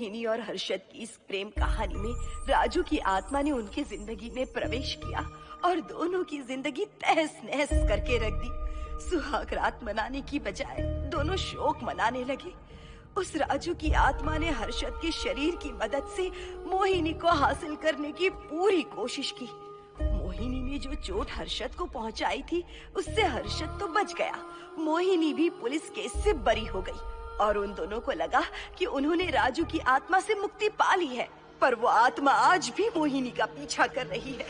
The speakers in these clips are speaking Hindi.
मोहिनी और हर्षद की इस प्रेम कहानी में राजू की आत्मा ने उनकी जिंदगी में प्रवेश किया और दोनों की जिंदगी तहस नहस करके रख दी। सुहाग रात मनाने की बजाय दोनों शोक मनाने लगे। उस राजू की आत्मा ने हर्षद के शरीर की मदद से मोहिनी को हासिल करने की पूरी कोशिश की। मोहिनी ने जो चोट हर्षद को पहुंचाई थी, उससे हर्षद तो बच गया, मोहिनी भी पुलिस केस से बरी हो गई और उन दोनों को लगा कि उन्होंने राजू की आत्मा से मुक्ति पा ली है, पर वो आत्मा आज भी मोहिनी का पीछा कर रही है।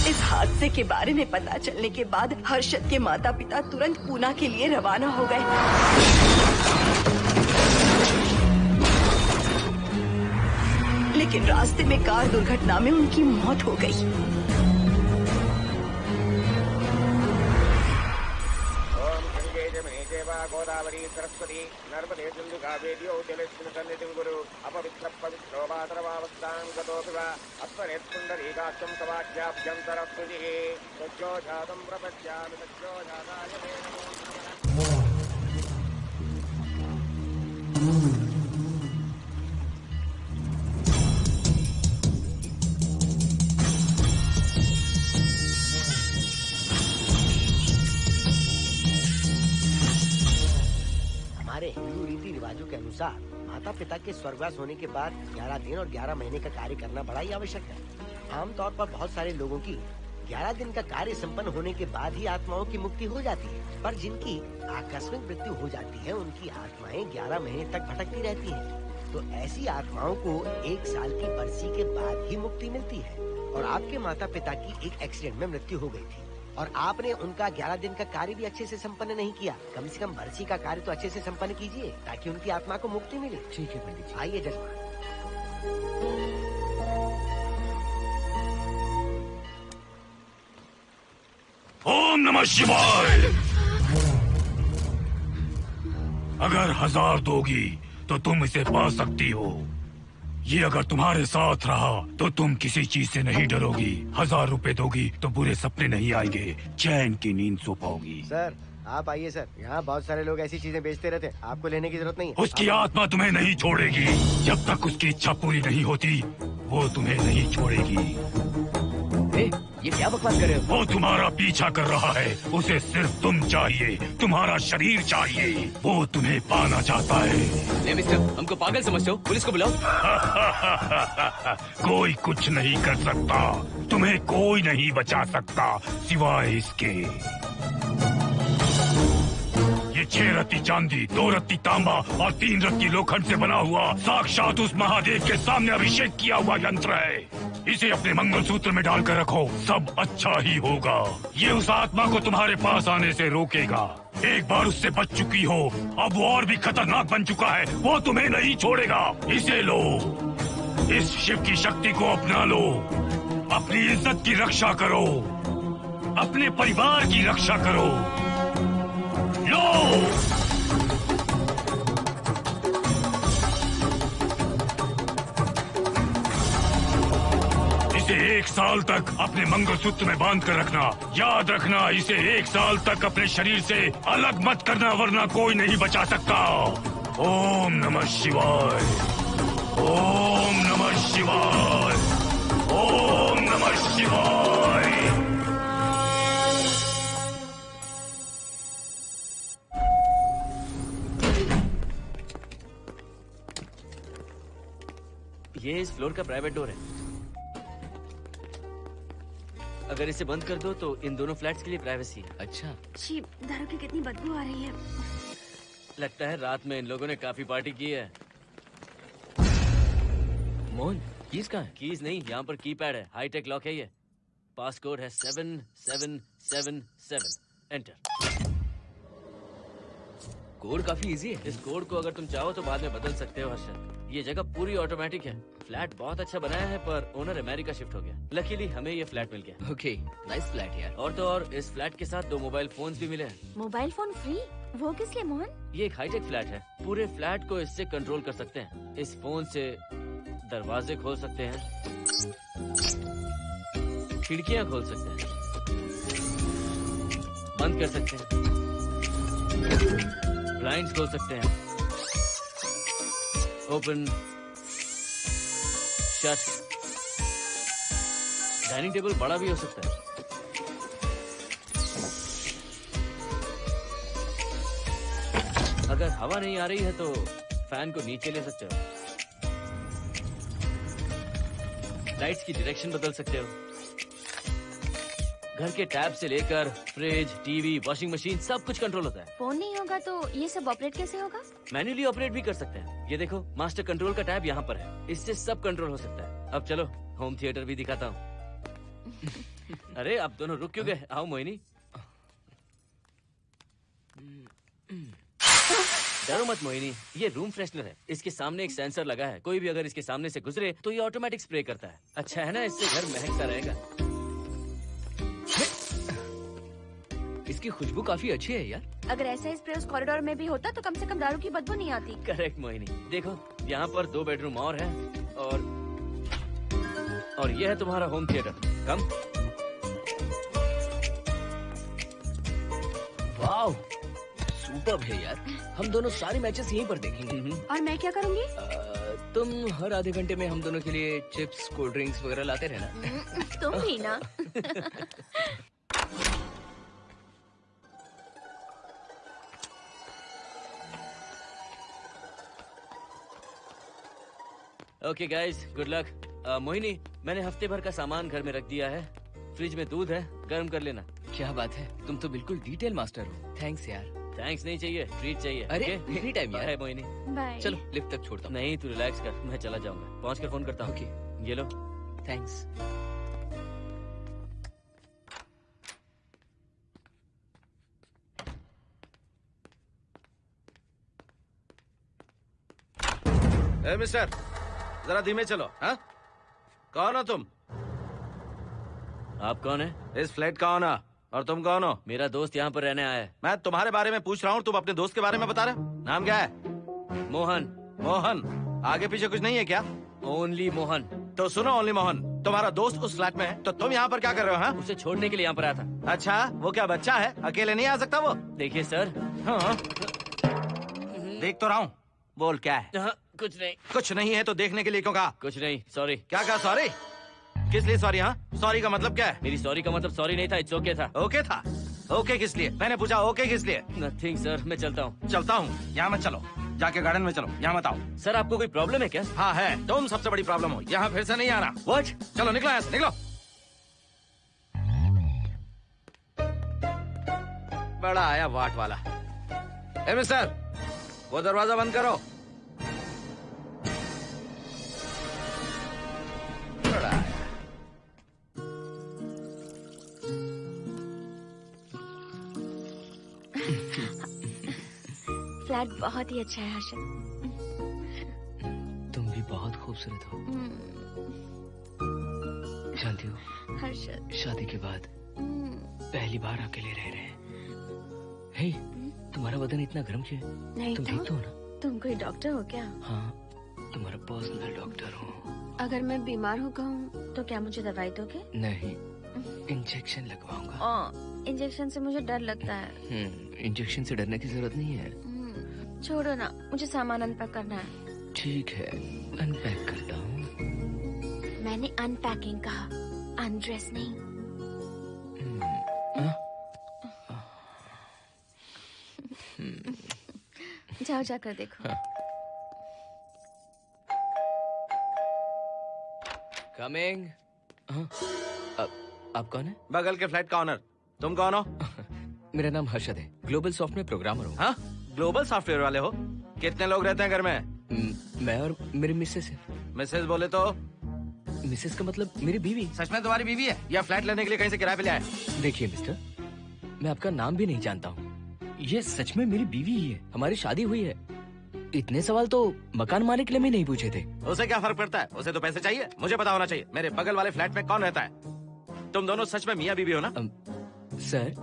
इस हादसे के बारे में पता चलने के बाद हर्षद के माता पिता तुरंत पूना के लिए रवाना हो गए। लेकिन रास्ते में कार दुर्घटना में उनकी मौत हो गई। गोदावरी सरस्वती नर्मदे सिंधु कावेरी जलेस्मिन् सन्निधिं कुरु अपवित्र पवित्रो मातरवावस्थां गतोऽपि वा अस्मरेत्पुण्डरीकाक्षं सवाक्याभ्यं सरस्वतिः सज्जो जातं प्रपश्यामि सज्जो जाताय मे नमो नमः। हमारे हिंदू रीति रिवाजों के अनुसार माता पिता के स्वर्गवास होने के बाद 11 दिन और 11 महीने का कार्य करना बड़ा ही आवश्यक है। आमतौर पर बहुत सारे लोगों की 11 दिन का कार्य संपन्न होने के बाद ही आत्माओं की मुक्ति हो जाती है, पर जिनकी आकस्मिक मृत्यु हो जाती है उनकी आत्माएं 11 महीने तक भटकती रहती हैं। तो ऐसी आत्माओं को 1 साल की बरसी के बाद ही मुक्ति मिलती है। और आपके माता पिता की एक एक्सीडेंट में मृत्यु हो गई थी और आपने उनका 11 दिन का कार्य भी अच्छे से संपन्न नहीं किया। कम से कम बरसी का कार्य तो अच्छे से संपन्न कीजिए ताकि उनकी आत्मा को मुक्ति मिले। ठीक है पंडित जी। आइए जजमान। ओम नमः शिवाय। अगर 1000 दोगी तो तुम इसे पा सकती हो। ये अगर तुम्हारे साथ रहा तो तुम किसी चीज से नहीं डरोगी। 1000 रुपए दोगी तो बुरे सपने नहीं आएंगे, चैन की नींद सो पाओगी। सर आप आइए सर, यहाँ बहुत सारे लोग ऐसी चीजें बेचते रहते हैं, आपको लेने की जरूरत नहीं है। उसकी आत्मा तुम्हें नहीं छोड़ेगी। जब तक उसकी इच्छा पूरी नहीं होती वो तुम्हें नहीं छोड़ेगी। ये क्या बकवास कर रहे हो? वो तुम्हारा पीछा कर रहा है, उसे सिर्फ तुम चाहिए, तुम्हारा शरीर चाहिए, वो तुम्हें पाना चाहता है। मिस्टर, हमको पागल समझते हो? पुलिस को बुलाओ। कोई कुछ नहीं कर सकता, तुम्हें कोई नहीं बचा सकता सिवाय इसके। ये 6 रत्ती चांदी, 2 रत्ती तांबा और 3 रत्ती लोखंड से बना हुआ साक्षात उस महादेव के सामने अभिषेक किया हुआ यंत्र है। इसे अपने मंगलसूत्र में डालकर रखो, सब अच्छा ही होगा। ये उस आत्मा को तुम्हारे पास आने से रोकेगा। एक बार उससे बच चुकी हो, अब वो और भी खतरनाक बन चुका है, वो तुम्हें नहीं छोड़ेगा। इसे लो, इस शिव की शक्ति को अपना लो, अपनी इज्जत की रक्षा करो, अपने परिवार की रक्षा करो। लो, इसे 1 साल तक अपने मंगलसूत्र में बांध कर रखना। याद रखना, इसे 1 साल तक अपने शरीर से अलग मत करना, वरना कोई नहीं बचा सकता। ओम नमः शिवाय, ओम नमः शिवाय, ओम नमः शिवाय। ये इस फ्लोर का प्राइवेट डोर है। अगर इसे बंद कर दो तो इन दोनों फ्लैट्स के लिए प्राइवेसी है। अच्छा, छी, दारू की कितनी बदबू आ रही है। लगता है रात में इन लोगों ने काफी पार्टी की है। मोहन, कीज कहाँ है? कीज नहीं, यहाँ पर कीपैड है। हाईटेक लॉक है ये। पासकोड है 7777। एंटर। कोड काफी इजी है। इस कोड को अगर तुम चाहो तो बाद में बदल सकते हो हर्षद। ये जगह पूरी ऑटोमेटिक है। फ्लैट बहुत अच्छा बनाया है, पर ओनर अमेरिका शिफ्ट हो गया। लकीली हमें ये फ्लैट मिल गया। ओके, नाइस फ्लैट यार। और तो और इस फ्लैट के साथ 2 मोबाइल फोन्स भी मिले हैं। Mobile phone free? वो किस लिए मोहन? ये एक हाईटेक फ्लैट है। पूरे फ्लैट को इससे कंट्रोल कर सकते हैं। इस फोन से दरवाजे खोल सकते हैं, खिड़कियां खोल सकते हैं, बंद कर सकते हैं, ब्लाइंड्स खोल सकते हैं, ओपन, शट। डाइनिंग टेबल बड़ा भी हो सकता है। अगर हवा नहीं आ रही है तो फैन को नीचे ले सकते हो। लाइट्स की डायरेक्शन बदल सकते हो। घर के टैब से लेकर फ्रिज, टीवी, वॉशिंग मशीन सब कुछ कंट्रोल होता है। फोन नहीं होगा तो ये सब ऑपरेट कैसे होगा? मैन्युअली ऑपरेट भी कर सकते हैं। ये देखो, मास्टर कंट्रोल का टैब यहाँ पर है। इससे सब कंट्रोल हो सकता है। अब चलो होम थिएटर भी दिखाता हूँ। अरे आप दोनों रुक क्यों गए? आओ मोहिनी। डरो मत मोहिनी, ये रूम फ्रेशनर है। इसके सामने एक सेंसर लगा है। कोई भी अगर इसके सामने से गुजरे तो ये ऑटोमेटिक स्प्रे करता है। अच्छा है ना, इससे घर महकता रहेगा। इसकी खुशबू काफी अच्छी है यार। अगर ऐसा स्प्रे उस कॉरिडोर में भी होता तो कम से कम दारू की बदबू नहीं आती। करेक्ट मोहिनी। देखो यहाँ पर 2 बेडरूम और है और ये है तुम्हारा होम थिएटर। कम। वाव, सुपर्ब है यार। हम दोनों सारे मैचेस यहीं पर देखेंगे। और मैं क्या करूँगी? तुम हर आधे घंटे में हम दोनों के लिए चिप्स, कोल्ड ड्रिंक्स वगैरह लाते रहना। तुम भी ना। Okay guys, good luck. Mohini, मैंने हफ्ते भर का सामान घर में रख दिया है। फ्रिज में दूध है, गर्म कर लेना। क्या बात है, तुम तो बिल्कुल डिटेल मास्टर हो। थैंक्स यार। थैंक्स नहीं चाहिए, ट्रीट चाहिए। अरे okay? एनी टाइम यार। बाय मोहिनी। बाय। चलो लिफ्ट तक छोड़ता हूँ। नहीं, तू रिलैक्स कर, मैं चला जाऊंगा। पहुंच कर फोन करता हूँ। ओके। ये लो। थैंक्स। ए मिस्टर, जरा धीमे चलो। हाँ, कौन हो तुम? आप कौन है? इस फ्लैट का ओनर। और तुम कौन हो? मेरा दोस्त यहाँ पर रहने आया है। मैं तुम्हारे बारे में पूछ रहा हूँ, तुम अपने दोस्त के बारे में बता रहे हो। नाम क्या है? मोहन। मोहन? आगे पीछे कुछ नहीं है क्या? ओनली मोहन। तो सुनो ओनली मोहन, तुम्हारा दोस्त उस फ्लैट में है, तो तुम यहाँ पर क्या कर रहे हो? हाँ, उसे छोड़ने के लिए यहाँ पर आया था। अच्छा, वो क्या बच्चा है? अकेले नहीं आ सकता वो? देखिए सर। हाँ, देख तो रहा हूँ। बोल क्या है? हाँ, कुछ नहीं। कुछ नहीं है तो देखने के लिए क्यों कहा? कुछ नहीं, सॉरी। क्या कहा? सॉरी? किस लिए सॉरी? हाँ, सॉरी का मतलब क्या है? मेरी सॉरी का मतलब सॉरी नहीं था, इट्स ओके था। ओके था? ओके किस लिए? मैंने पूछा ओके किस लिए? नथिंग सर, मैं चलता हूँ। चलता हूँ? यहाँ मत चलो, जाके गार्डन में चलो। यहाँ मत आओ। सर आपको कोई प्रॉब्लम है क्या? हाँ है, तुम सबसे बड़ी प्रॉब्लम हो। यहाँ फिर से नहीं आना। व्हाट? चलो निकलो यहाँ से, निकलो। बड़ा आया वाट वाला। ए मिस्टर, वो दरवाजा बंद करो। बड़ा आया। बहुत ही अच्छा है हर्षद। तुम भी बहुत खूबसूरत हो। जानती हो हर्षद, शादी के बाद पहली बार अकेले रह रहे हैं। हे, तुम्हारा बदन इतना गर्म क्यों है? नहीं तुम तो? ठीक तो हो ना? तुम कोई डॉक्टर हो क्या? हाँ, तुम्हारा पर्सनल डॉक्टर हूँ। अगर मैं बीमार हो गऊँ तो क्या मुझे दवाई दोगे? नहीं, इंजेक्शन लगवाऊंगा। इंजेक्शन से मुझे डर लगता है। इंजेक्शन से डरने की जरूरत नहीं है। छोड़ो ना, मुझे सामान अनपैक करना है। ठीक है, अनपैक करता हूँ। मैंने अनपैकिंग कहा, अनड्रेस नहीं। जाओ जाकर देखो। कमिंग। आप कौन है? बगल के फ्लैट का ऑनर। तुम कौन हो? मेरा नाम हर्षद है, ग्लोबल सॉफ्टवेयर प्रोग्रामर हूँ। हाँ, ग्लोबल सॉफ्टवेयर वाले हो? कितने लोग रहते हैं घर में? मैं और मेरी मिसेस है। मिसेज बोले तो? मिसेस का मतलब मेरी बीवी। सच में तुम्हारी बीवी है या फ्लैट लेने के लिए कहीं से किराए पे ले आए? देखिए मिस्टर, मैं आपका नाम भी नहीं जानता हूँ। ये सच में मेरी बीवी ही है, हमारी शादी हुई है। इतने सवाल तो मकान मालिक ने भी नहीं पूछे थे। उसे क्या फर्क पड़ता है? उसे तो पैसे चाहिए, मुझे पता होना चाहिए। मेरे बगल वाले फ्लैट में कौन रहता है? तुम दोनों सच में मियाँ बीवी हो ना? सर,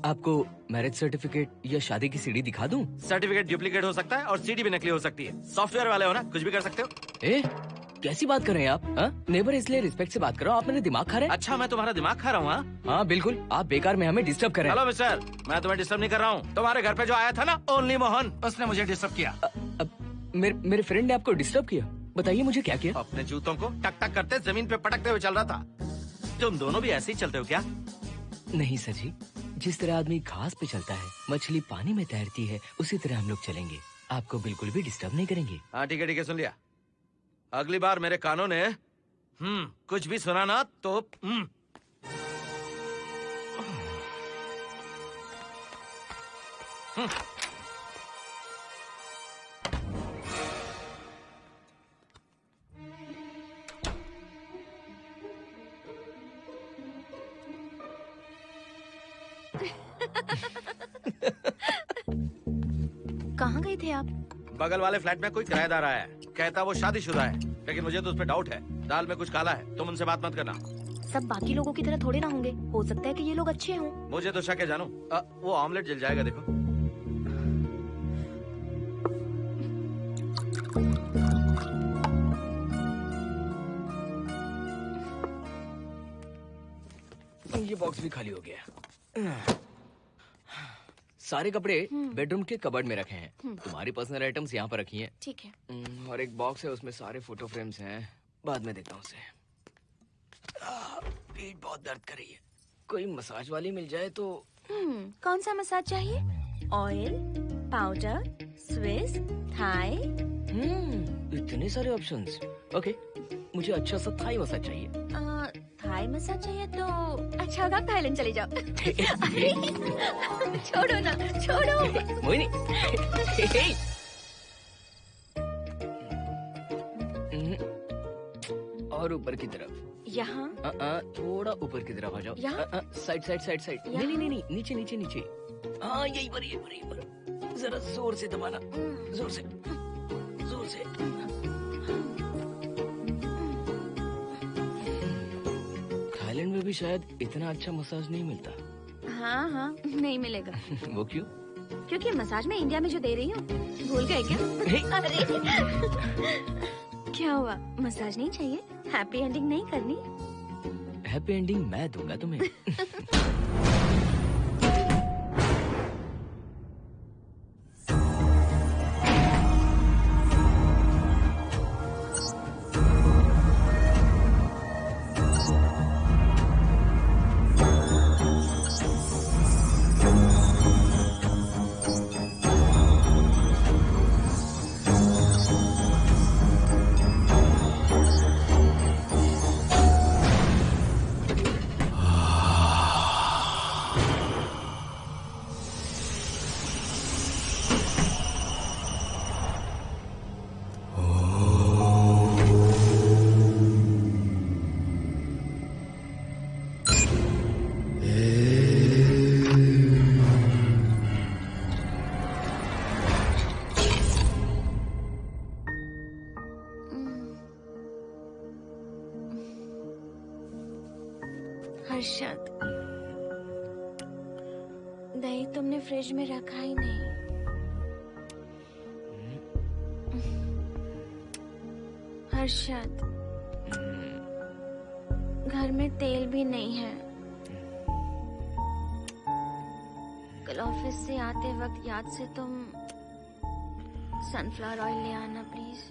आपको मैरिज सर्टिफिकेट या शादी की सीडी दिखा दूं? सर्टिफिकेट डुप्लीकेट हो सकता है और सीडी भी नकली हो सकती है। सॉफ्टवेयर वाले हो ना, कुछ भी कर सकते हो। कैसी बात कर रहे हैं आप? नेबर, इसलिए रिस्पेक्ट से बात करो। आप मेरे दिमाग खा रहे हैं? अच्छा, मैं तुम्हारा दिमाग खा रहा हूँ? हाँ बिल्कुल, आप बेकार में हमें डिस्टर्ब कर रहे हैं। हेलो मिस्टर, मैं तुम्हें डिस्टर्ब नहीं कर रहा हूँ। तुम्हारे घर पे जो आया था ना, ओनली मोहन, उसने मुझे डिस्टर्ब किया। मेरे फ्रेंड ने आपको डिस्टर्ब किया? बताइए मुझे क्या किया? अपने जूतों को टक टक करते जमीन पे पटकते हुए चल रहा था। तुम दोनों भी ऐसे ही चलते हो क्या? नहीं सर जी, जिस तरह आदमी घास पे चलता है, मछली पानी में तैरती है, उसी तरह हम लोग चलेंगे। आपको बिल्कुल भी डिस्टर्ब नहीं करेंगे। हाँ ठीक है, सुन लिया। अगली बार मेरे कानों ने कुछ भी सुना ना तो कहाँ गए थे आप? बगल वाले फ्लैट में कोई किराएदार आया है, कहता वो शादीशुदा है, लेकिन मुझे तो उस पर डाउट है। दाल में कुछ काला है, तुम उनसे बात मत करना। सब बाकी लोगों की तरह थोड़े ना होंगे, हो सकता है कि ये लोग अच्छे हों। मुझे तो शक है जानू। वो ऑमलेट जल जाएगा, देखो। ये बॉक्स भी खाली हो गया। सारे कपड़े बेडरूम के कबर्ड में रखे हैं। तुम्हारी पर्सनल आइटम्स यहाँ पर रखी हैं। ठीक है। और एक बॉक्स है, उसमें सारे फोटो फ्रेम्स हैं। बाद में देता हूँ उसे। पीठ बहुत दर्द कर रही है, कोई मसाज वाली मिल जाए तो। कौन सा मसाज चाहिए? Oil, powder, Swiss, Thai? इतने सारे ऑप्शंस। ओके, मुझे अच्छा सा थाई मसाज चाहिए। थाई मसाज चाहिए तो अच्छा होगा थाईलैंड चले जाओ। छोड़ो ना, छोड़ो। मोहिनी। और ऊपर की तरफ। यहाँ? थोड़ा ऊपर की तरफ आ जाओ। यहाँ? Side side side side. नहीं नहीं नहीं, नीचे नीचे नीचे। हाँ यही पर, यही पर, यही पर। जरा जोर से दबाना, जोर से, जोर से। थाईलैंड में भी शायद इतना अच्छा मसाज नहीं मिलता। हाँ हाँ, नहीं मिलेगा। वो क्यों? क्योंकि मसाज मैं इंडिया में जो दे रही हूँ, भूल गए क्या? अरे क्या हुआ, मसाज नहीं चाहिए? हैप्पी एंडिंग नहीं करनी? हैप्पी एंडिंग मैं दूंगा तुम्हें। हर्षद, दही तुमने फ्रिज में रखा ही नहीं। हर्षद, घर में तेल भी नहीं है। कल ऑफिस से आते वक्त याद से तुम सनफ्लावर ऑयल ले आना प्लीज।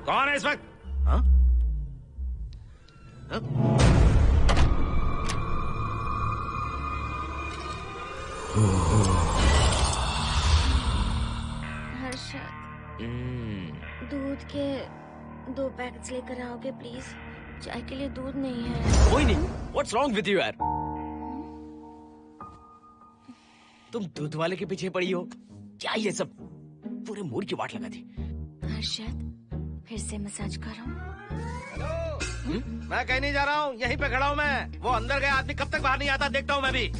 कौन है इस वक्त? हाँ? हाँ? हर्षद, दूध के 2 पैकेट्स लेकर आओगे प्लीज? चाय के लिए दूध नहीं है। कोई नहीं। What's wrong with you यार? तुम दूध वाले के पीछे पड़ी हो? क्या ये सब? पूरे मूड की वाट लगा दी। हर्षद, फिर से मसाज करो। मैं कहीं नहीं जा रहा हूँ, यहीं पे खड़ा हूँ मैं। वो अंदर गया आदमी कब तक बाहर नहीं आता, देखता हूँ मैं भी।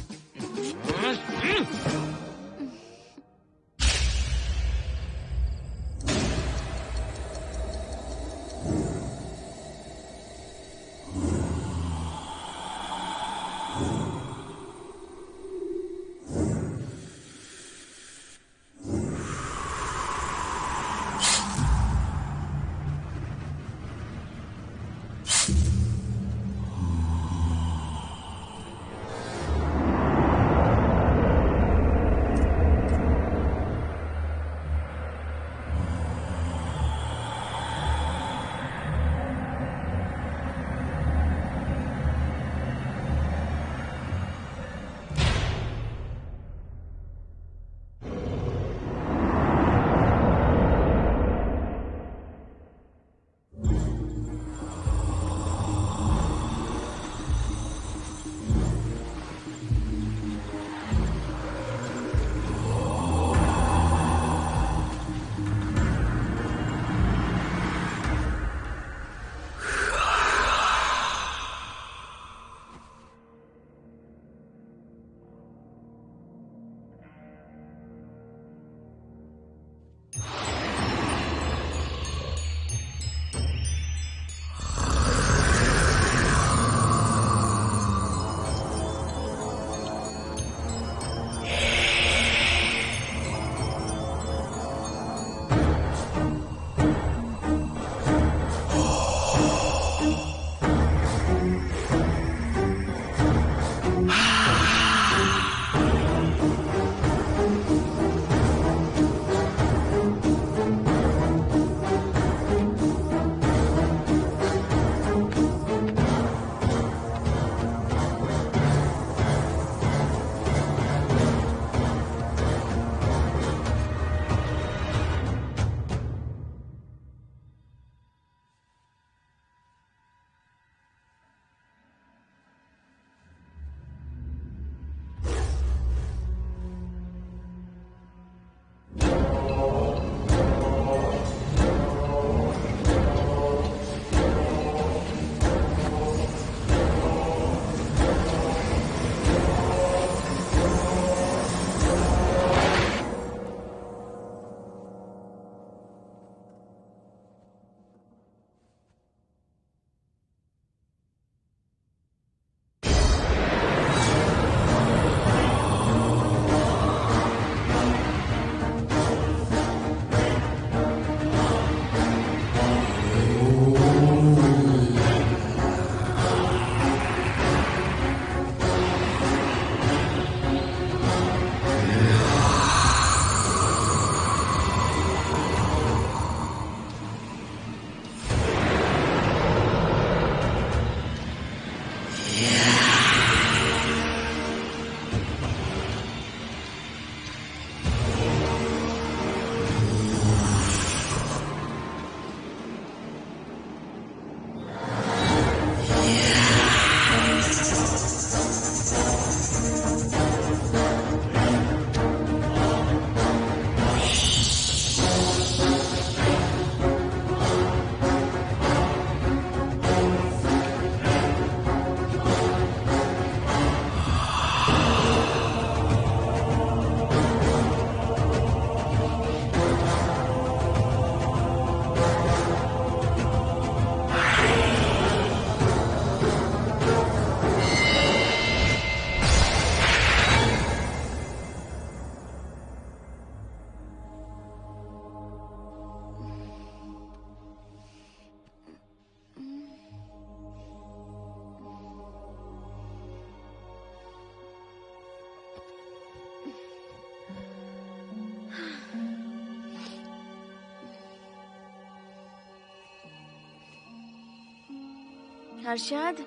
हर्षद,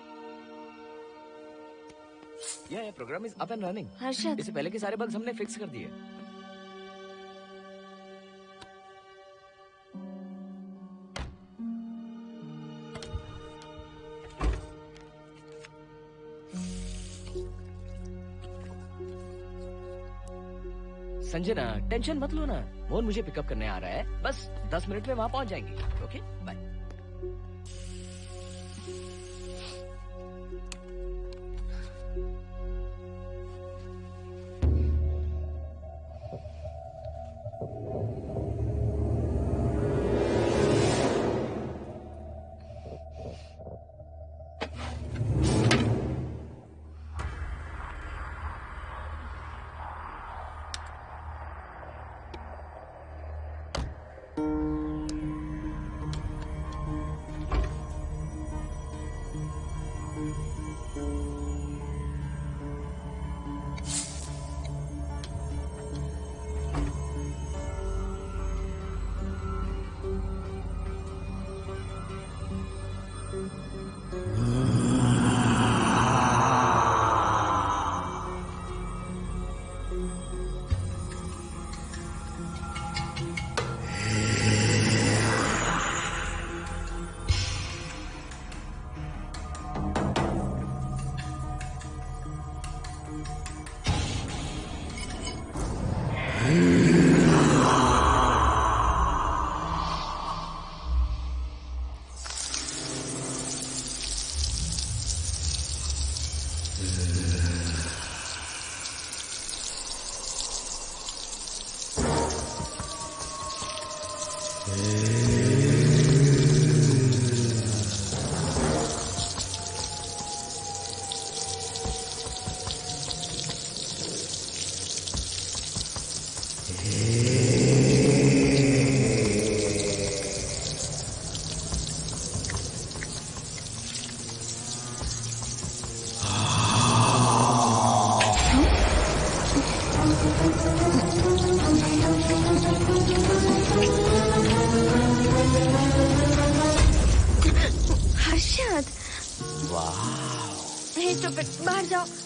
ये program is up and running. Harshad, इससे पहले के सारे बग्स हमने फिक्स कर दिए। संजना, टेंशन मत लो ना, मोहन मुझे पिकअप करने आ रहा है, बस 10 मिनट में वहां पहुंच जाएंगे। Okay bye.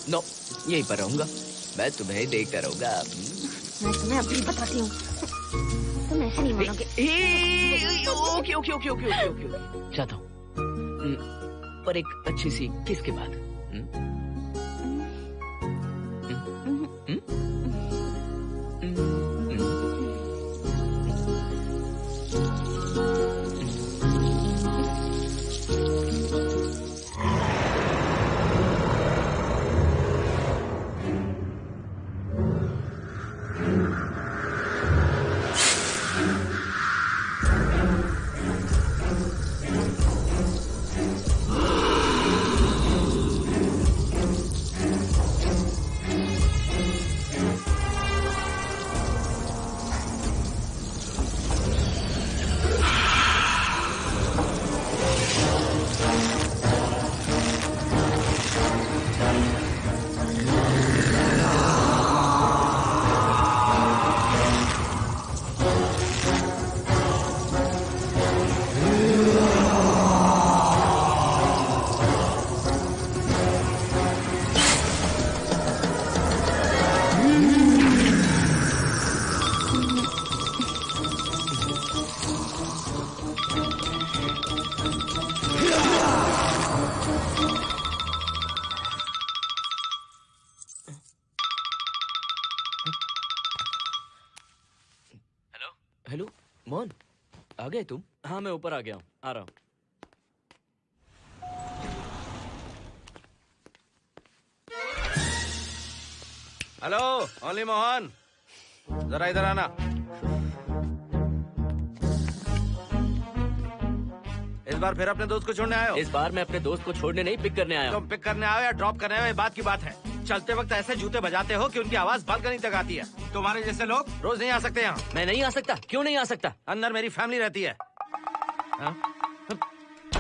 नो, यहीं पर रहूंगा, मैं तुम्हें देखता रहूंगा। मैं तुम्हें अभी बताती हूँ, तुम ऐसे नहीं मानोगे। Okay okay okay okay okay okay, चाहता हूँ, पर एक अच्छी सी किस के बाद। हेलो मोहन, आ गए तुम? हाँ मैं ऊपर आ गया हूँ, आ रहा हूँ। हेलो ओनली मोहन, जरा इधर आना। इस बार फिर अपने दोस्त को छोड़ने आए हो? इस बार मैं अपने दोस्त को छोड़ने नहीं, पिक करने आया हूँ। तुम पिक करने आए हो या ड्रॉप करने आए हो, ये बात की बात है। चलते वक्त ऐसे जूते बजाते हो कि उनकी आवाज बालकनी तक आती है। तुम्हारे जैसे लोग रोज नहीं आ सकते यहाँ। मैं नहीं आ सकता, क्यों नहीं आ सकता? अंदर मेरी फैमिली रहती है।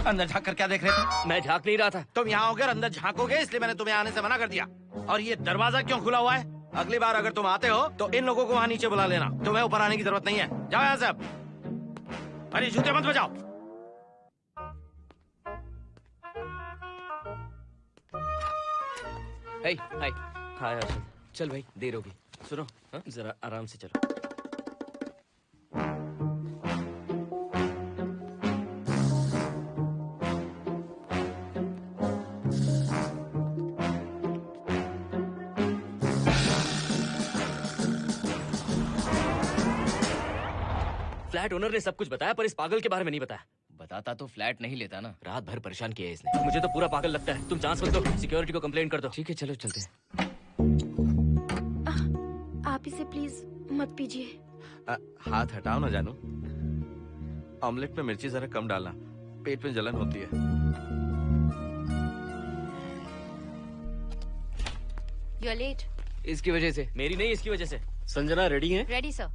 अंदर झाँक कर क्या देख रहे थे? मैं झाँक नहीं रहा था। तुम यहाँ होकर अंदर झाँकोगे, इसलिए मैंने तुम्हें आने से मना कर दिया। और ये दरवाजा क्यों खुला हुआ है? अगली बार अगर तुम आते हो तो इन लोगों को वहाँ नीचे बुला लेना, तुम्हें ऊपर आने की जरूरत नहीं है। जाओ यहाँ से अब। अरे जूते मत बजाओ। हाय हाय। हाय हर्षद। चल भाई, देर होगी। सुनो, जरा आराम से चलो। फ्लैट ओनर ने सब कुछ बताया पर इस पागल के बारे में नहीं बताया। बताता तो फ्लैट नहीं लेता ना। रात भर परेशान किया है इसने। मुझे तो पूरा पागल लगता है। तुम चांस मत दो, सिक्योरिटी को कंप्लेंट कर दो। ठीक है, चलो चलते हैं। आप इसे प्लीज मत पीजिए। हाथ हटाओ ना जानू। ऑमलेट में मिर्ची जरा कम डालना, पेट में जलन होती है। You are late. इसकी वजह से। मेरी नहीं, इसकी वजह से। संजना रेडी है? Ready sir.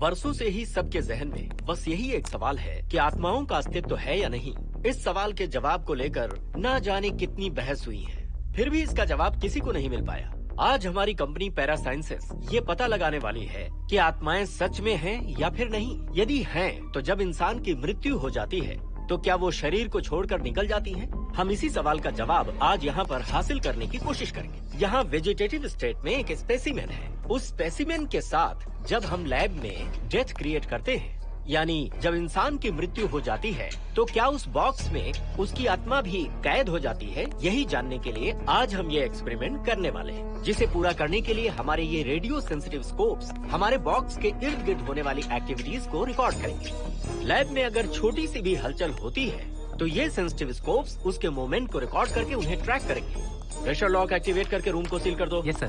बरसों से ही सबके जहन में बस यही एक सवाल है कि आत्माओं का अस्तित्व है या नहीं। इस सवाल के जवाब को लेकर ना जाने कितनी बहस हुई है, फिर भी इसका जवाब किसी को नहीं मिल पाया। आज हमारी कंपनी पैरा साइंसेस ये पता लगाने वाली है कि आत्माएं सच में हैं या फिर नहीं। यदि हैं, तो जब इंसान की मृत्यु हो जाती है तो क्या वो शरीर को छोड़कर निकल जाती हैं? हम इसी सवाल का जवाब आज यहाँ पर हासिल करने की कोशिश करेंगे। यहाँ वेजिटेटिव स्टेट में एक स्पेसिमेन है। उस स्पेसिमेन के साथ जब हम लैब में डेथ क्रिएट करते हैं, यानी जब इंसान की मृत्यु हो जाती है, तो क्या उस बॉक्स में उसकी आत्मा भी कैद हो जाती है? यही जानने के लिए आज हम ये एक्सपेरिमेंट करने वाले हैं, जिसे पूरा करने के लिए हमारे ये रेडियो सेंसिटिव स्कोप्स हमारे बॉक्स के इर्द गिर्द होने वाली एक्टिविटीज को रिकॉर्ड करेंगे। लैब में अगर छोटी सी भी हलचल होती है तो ये सेंसिटिव स्कोप्स उसके मूवमेंट को रिकॉर्ड करके उन्हें ट्रैक करेंगे। प्रेशर लॉक एक्टिवेट करके रूम को सील कर दो। Yes sir.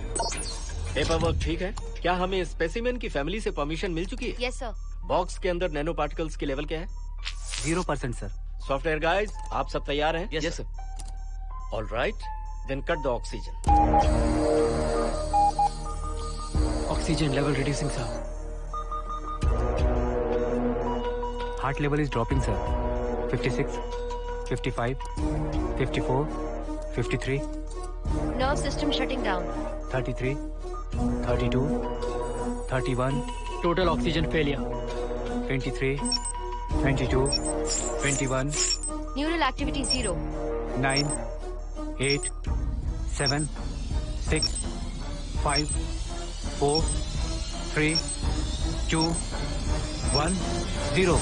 पेपर वर्क ठीक है? क्या हमें स्पेसिमेन की फैमिली से परमिशन मिल चुकी है? Yes sir. बॉक्स के अंदर नैनो पार्टिकल्स की लेवल क्या है? 0% सर। सॉफ्टवेयर गाइस, आप सब तैयार हैं? Yes sir. All right, then cut the oxygen. Oxygen level reducing sir. Heart level is dropping sir. 56, 55, 54, 53, nerve system shutting down. 33, 32, 31, total oxygen failure. 23, 22, 21, neural activity 0। 9, 8, 7, 6, 5, 4, 3, 2, 1, 0।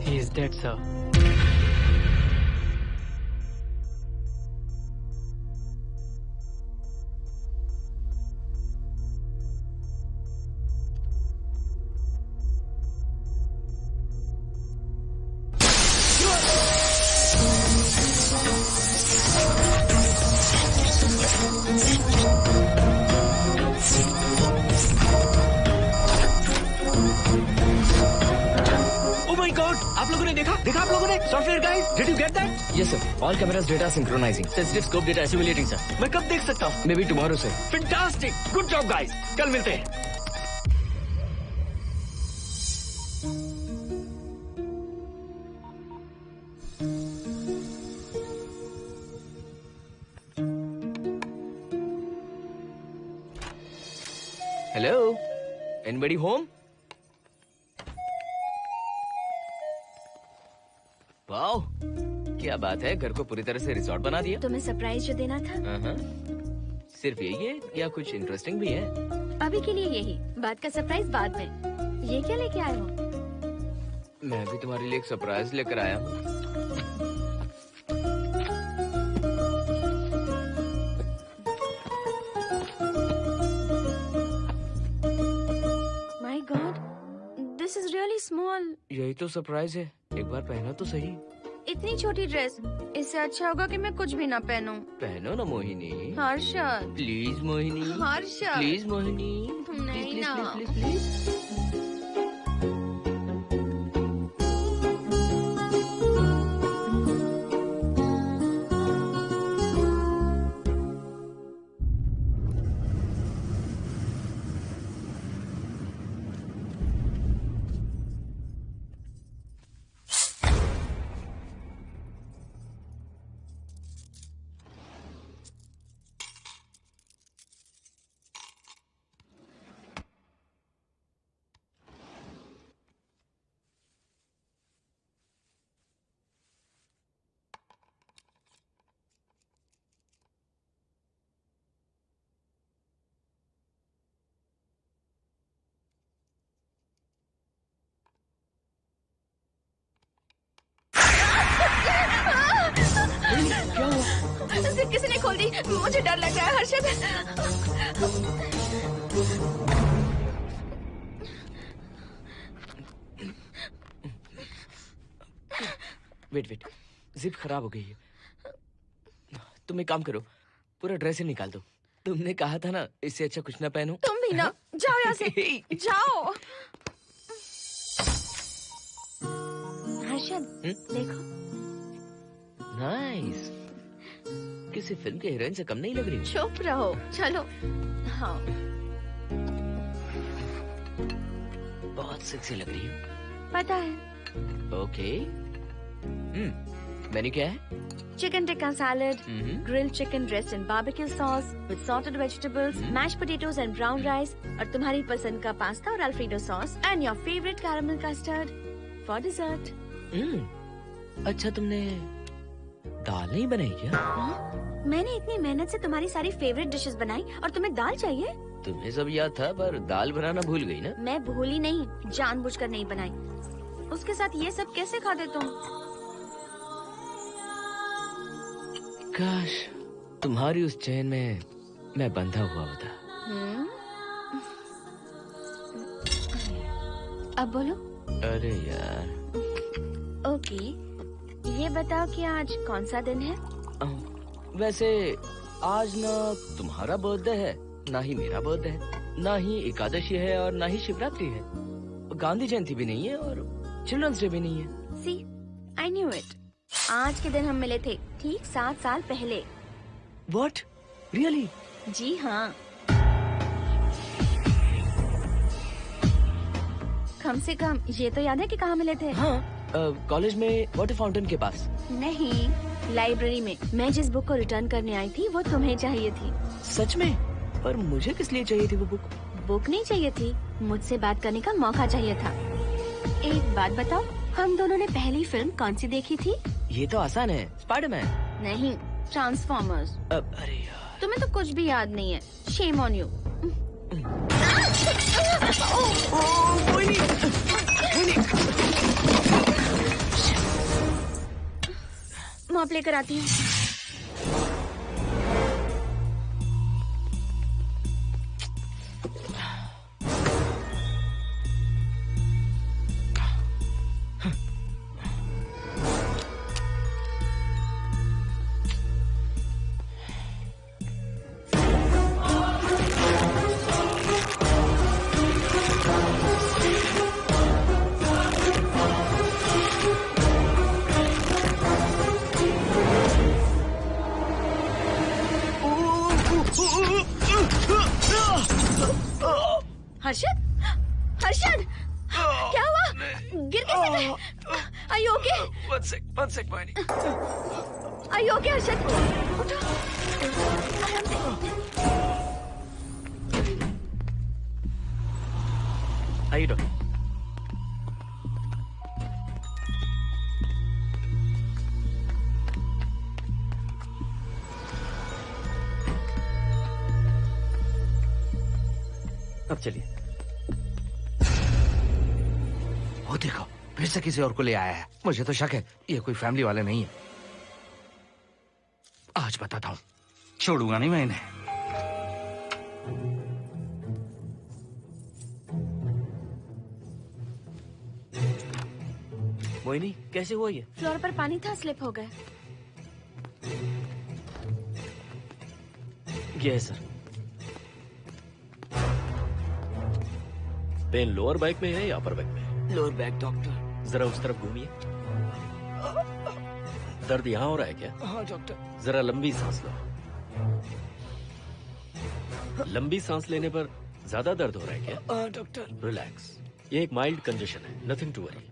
He is dead, sir. आप लोगों ने देखा आप लोगों ने? Software guys, did you get that? Yes sir. All cameras data synchronising. Sensitive scope data assimilating sir. मैं कब देख सकता हूँ? मे बी टुमारो से। फैंटास्टिक, गुड जॉब गाइस, कल मिलते हैं। Hello, anybody home? वाओ, क्या बात है, घर को पूरी तरह से रिसोर्ट बना दिया। तुम्हें सरप्राइज जो देना था। सिर्फ यही है या कुछ इंटरेस्टिंग भी है? अभी के लिए यही, बाद का सरप्राइज बाद में। ये क्या लेके आए हो? मैं भी तुम्हारे लिए एक सरप्राइज लेकर आया हूँ। My God, this is really small. यही तो सरप्राइज है, एक बार पहना तो सही। इतनी छोटी ड्रेस, इससे अच्छा होगा कि मैं कुछ भी ना पहनूं। पहनो ना मोहिनी। हर्षद, प्लीज मोहिनी। हर्षद, प्लीज मोहिनी। नहीं ना। Please please. किसी ने खोल दी। मुझे डर लग रहा है हर्षद। वेट, जिप खराब हो गई है। तुम एक काम करो, पूरा ड्रेस ही निकाल दो। तुमने कहा था ना इससे अच्छा कुछ ना पहनो। तुम भी ना, जाओ यहाँ से। जाओ। हर्षद, देखो। नाइस। किसी फिल्म के हीरोइन से कम नहीं लग रही। चुप रहो, चलो। हाँ, बहुत सेक्सी लग रही है। पता है। ओके। मेन्यू क्या है? Chicken tikka salad, grilled chicken dressed in barbecue sauce with salted vegetables, mashed potatoes and brown rice, और तुम्हारी पसंद का पास्ता और alfredo sauce, and your favorite caramel custard for dessert. अच्छा, तुमने दाल नहीं बनाई क्या? मैंने इतनी मेहनत से तुम्हारी सारी फेवरेट डिशेस बनाई और तुम्हें दाल चाहिए? तुम्हें सब याद था पर दाल बनाना भूल गई ना? मैं भूली नहीं, जानबूझकर नहीं बनाई। उसके साथ ये सब कैसे खाते तुम? काश तुम्हारी उस चैन में मैं बंधा हुआ होता। अब बोलो। अरे यार। ओके, ये बताओ कि आज कौन सा दिन है? वैसे आज ना तुम्हारा बर्थडे है, ना ही मेरा बर्थडे है, ना ही एकादशी है और ना ही शिवरात्रि है, गांधी जयंती भी नहीं है और चिल्ड्रंस डे भी नहीं है। सी, आई न्यू इट। आज के दिन हम मिले थे ठीक 7 साल पहले। What? Really? जी हाँ। कम से कम ये तो याद है कि कहाँ मिले थे? हाँ, कॉलेज में वाटर फाउंटेन के पास। नहीं, लाइब्रेरी में। मैं जिस बुक को रिटर्न करने आई थी वो तुम्हें चाहिए थी। सच में? पर मुझे किस लिए चाहिए थी वो बुक? बुक नहीं चाहिए थी, मुझसे बात करने का मौका चाहिए था। एक बात बताओ, हम दोनों ने पहली फिल्म कौन सी देखी थी? ये तो आसान है, स्पाइडरमैन। नहीं, ट्रांसफॉर्मर्स। अरे यार, तुम्हें तो कुछ भी याद नहीं है। Shame on you. मॉप लेकर आती हूँ। हर्षद, हर्षद, क्या हुआ? गिर कैसे गए? Are you okay? One sec, Moini. Are you okay, Harshad? उठो, आराम से। आइए डॉक्टर। अब चलिए। वो देखो, फिर से किसी और को ले आया है। मुझे तो शक है ये कोई फैमिली वाले नहीं है। आज बताता हूँ, छोड़ूंगा नहीं मैं इन्हें। मोहिनी, कैसे हुआ ये? फ्लोर पर पानी था, स्लिप हो गए। ये है सर। पेन लोअर बैक में है या अपर बैक में? Lower back doctor. जरा उस तरफ घूमिए। दर्द यहाँ हो रहा है क्या? हाँ डॉक्टर। जरा लंबी सांस लो। लंबी सांस लेने पर ज्यादा दर्द हो रहा है क्या? हाँ डॉक्टर। रिलैक्स, ये एक माइल्ड कंजेशन है, नथिंग टू वरी।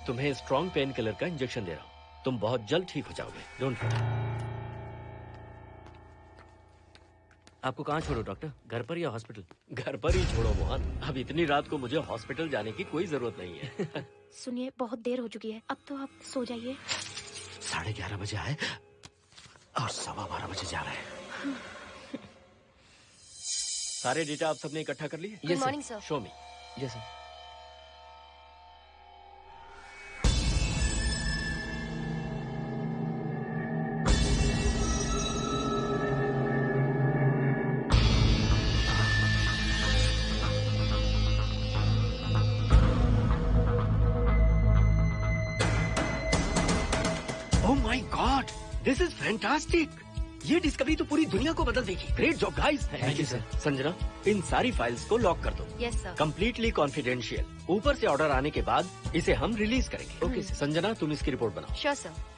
तुम्हें स्ट्रॉन्ग पेन किलर का इंजेक्शन दे रहा हूँ, तुम बहुत जल्द ठीक हो जाओगे। Don't worry. आपको कहाँ छोड़ो डॉक्टर, घर पर या हॉस्पिटल? घर पर ही छोड़ो मोहन, अब इतनी रात को मुझे हॉस्पिटल जाने की कोई जरूरत नहीं है। सुनिए, बहुत देर हो चुकी है, अब तो आप सो जाइए। 11:30 बजे आए और 12:15 बजे जा रहे हैं। सारे डेटा आप सबने इकट्ठा कर लिए? Good morning sir. Show me. Yes sir. This is fantastic. ये डिस्कवरी तो पूरी दुनिया को बदल देगी। Great job guys. Thank you sir. Sanjana, इन सारी फाइल्स को लॉक कर दो। Yes sir. Completely confidential. ऊपर से ऑर्डर आने के बाद इसे हम रिलीज करेंगे। Okay sir. संजना, तुम इसकी रिपोर्ट बनाओ। Sure sir.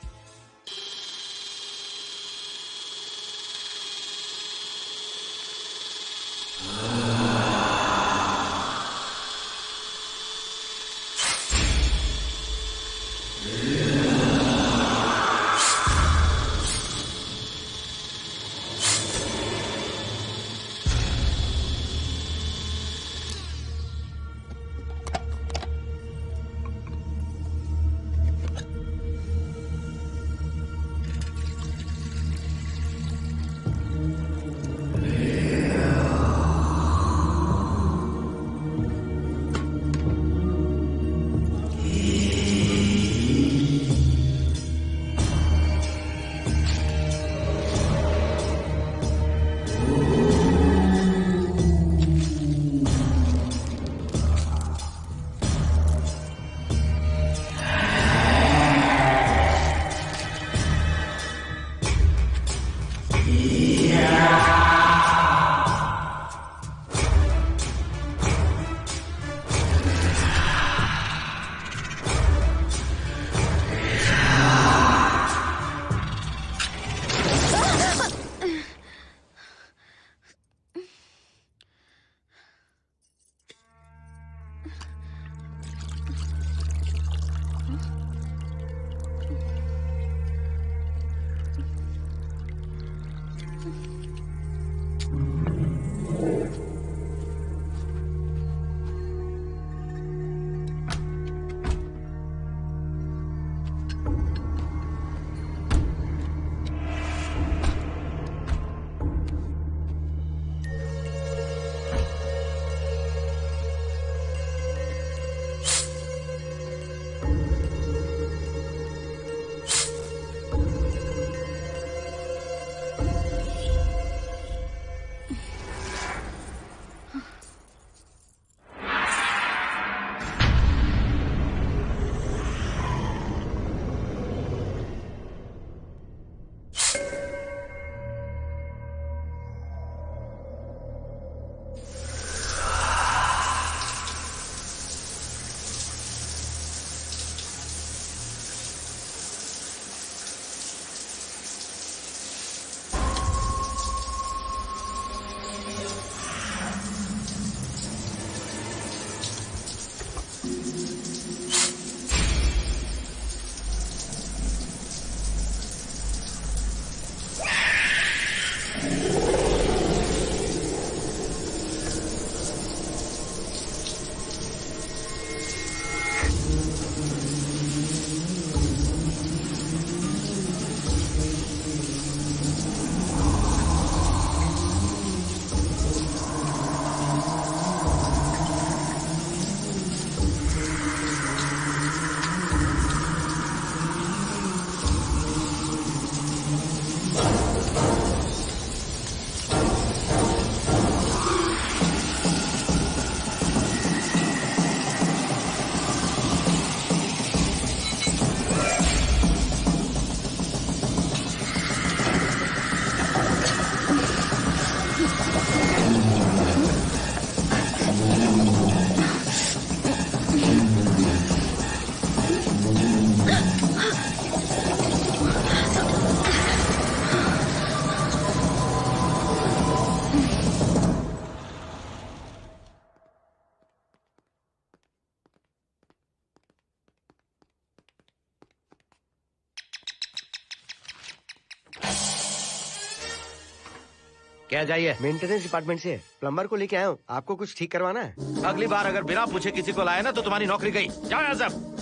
क्या चाहिए? मेंटेनेंस डिपार्टमेंट से प्लम्बर को लेके आया हूँ। आपको कुछ ठीक करवाना है? अगली बार अगर बिना पूछे किसी को लाए ना तो तुम्हारी नौकरी गई। जाओ यहाँ सब।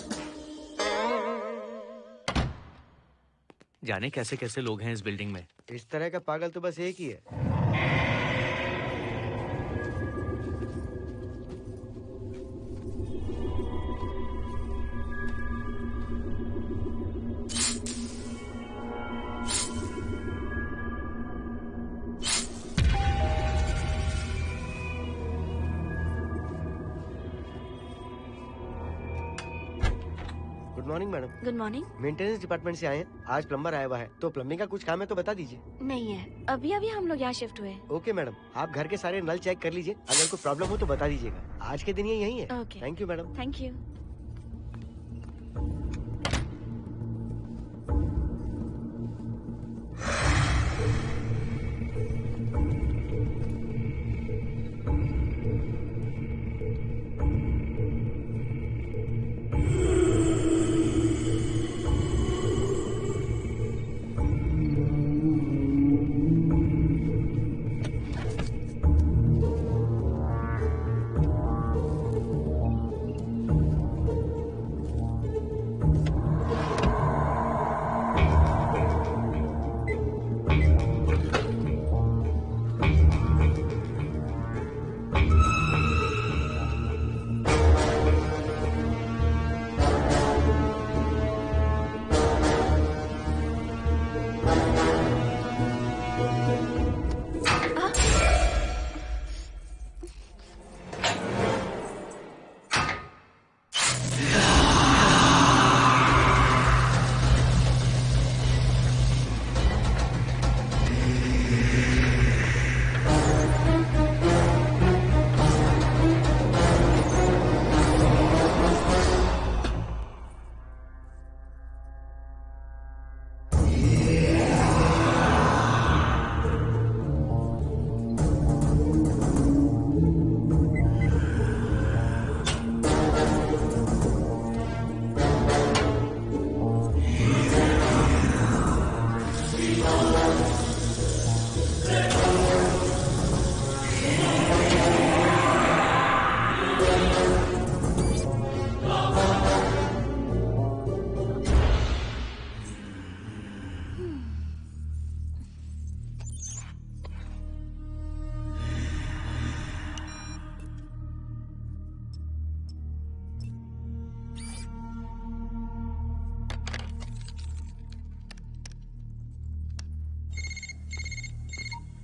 जाने कैसे कैसे लोग हैं इस बिल्डिंग में। इस तरह का पागल तो बस एक ही है। Good morning madam. Good morning. Maintenance department से आए हैं। आज प्लम्बर आया हुआ है, तो प्लम्बिंग का कुछ काम है तो बता दीजिए। नहीं है, अभी अभी हम लोग यहाँ शिफ्ट हुए। ओके मैडम, आप घर के सारे नल चेक कर लीजिए, अगर कोई प्रॉब्लम हो तो बता दीजिएगा। आज के दिन ये यही है। Okay. Thank you madam. Thank you.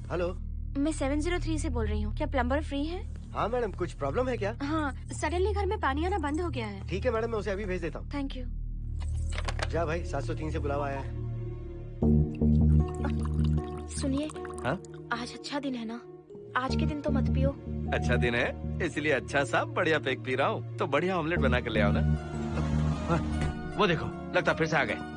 Hello, मैं 703 से बोल रही हूँ। क्या प्लम्बर फ्री है? हाँ मैडम, कुछ प्रॉब्लम है क्या? हाँ, सडनली घर में पानी आना बंद हो गया है। ठीक है मैडम, मैं उसे अभी भेज देता हूँ। Thank you. जा भाई, 703 से बुलावा आया है। सुनिए, हाँ? आज अच्छा दिन है ना? आज के दिन तो मत पियो। अच्छा दिन है, इसलिए अच्छा सा बढ़िया पेक पी रहा हूँ। तो बढ़िया ऑमलेट बना कर ले आओ ना। वो देखो, लगता फिर से आ गए।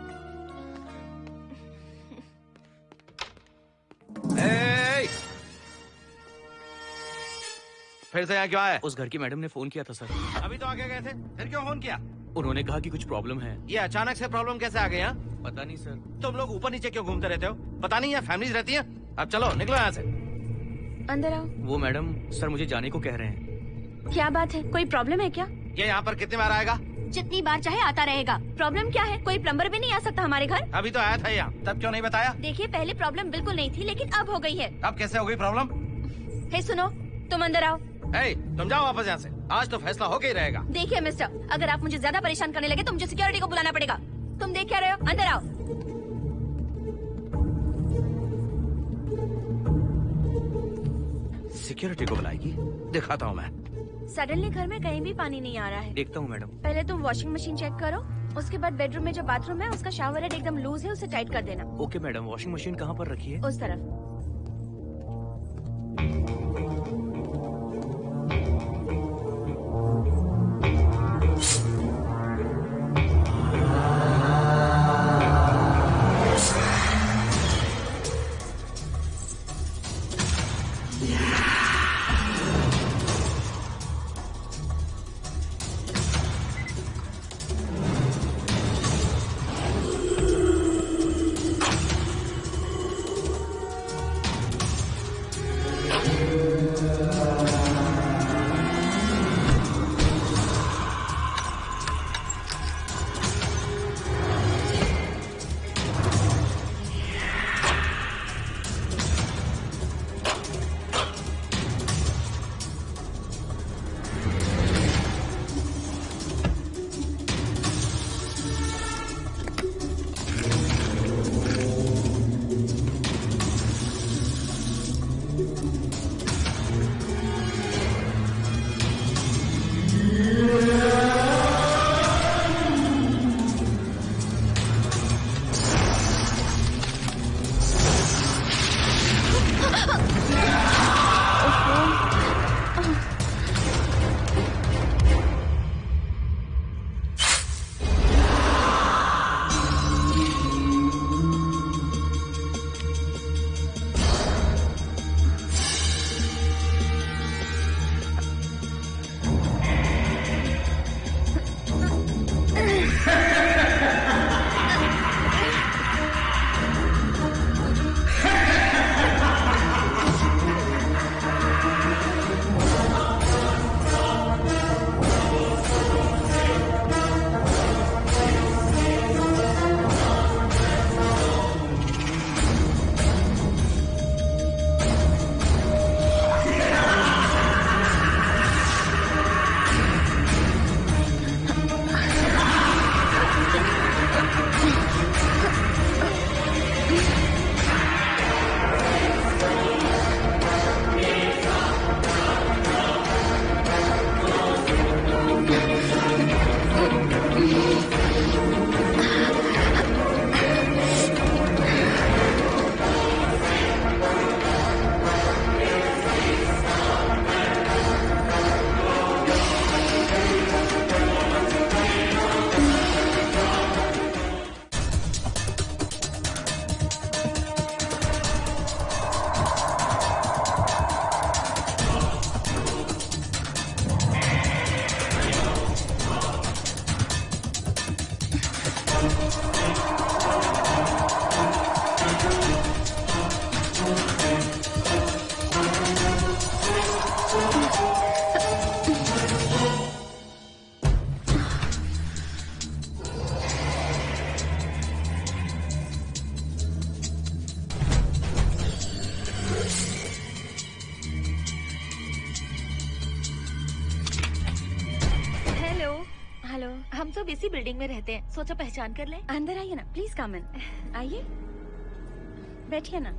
फिर से यहाँ क्यों आए? उस घर की मैडम ने फोन किया था सर। अभी तो आगे गए थे, फिर क्यों फोन किया? उन्होंने कहा कि कुछ प्रॉब्लम है। ये अचानक से प्रॉब्लम कैसे आ गई? यहाँ पता नहीं सर। तुम लोग ऊपर नीचे क्यों घूमते रहते हो? पता नहीं, यहाँ फैमिलीज रहती है। अब चलो निकलो यहाँ से। अंदर आओ। वो मैडम सर मुझे जाने को कह रहे हैं। क्या बात है, कोई प्रॉब्लम है क्या? ये यहाँ पर कितनी बार आएगा? जितनी बार चाहे आता रहेगा। प्रॉब्लम क्या है? कोई प्लम्बर भी नहीं आ सकता हमारे घर? अभी तो आया था यहाँ, तब क्यों नहीं बताया? देखिए, पहले प्रॉब्लम बिल्कुल नहीं थी, लेकिन अब हो गई है। अब कैसे हो गई प्रॉब्लम? हे सुनो, तुम अंदर आओ। तुम जाओ वापस यहाँ से। आज तो फैसला होके ही रहेगा। देखिए मिस्टर, अगर आप मुझे ज्यादा परेशान करने लगे तो मुझे सिक्योरिटी को बुलाना पड़ेगा। तुम देख क्या रहे हो? अंदर आओ। सिक्योरिटी को बुलाएगी? दिखाता हूँ मैं। सडनली घर में कहीं भी पानी नहीं आ रहा है। देखता हूँ मैडम। पहले तुम वॉशिंग मशीन चेक करो, उसके बाद बेडरूम में जो बाथरूम है उसका शावर हेड एकदम लूज है, उसे टाइट कर देना। Okay madam. वॉशिंग मशीन कहाँ पर रखी है? उस तरफ। हम सब इसी बिल्डिंग में रहते हैं, सोचा पहचान कर लें। अंदर आइए ना, प्लीज कम इन। आइए, बैठिए ना।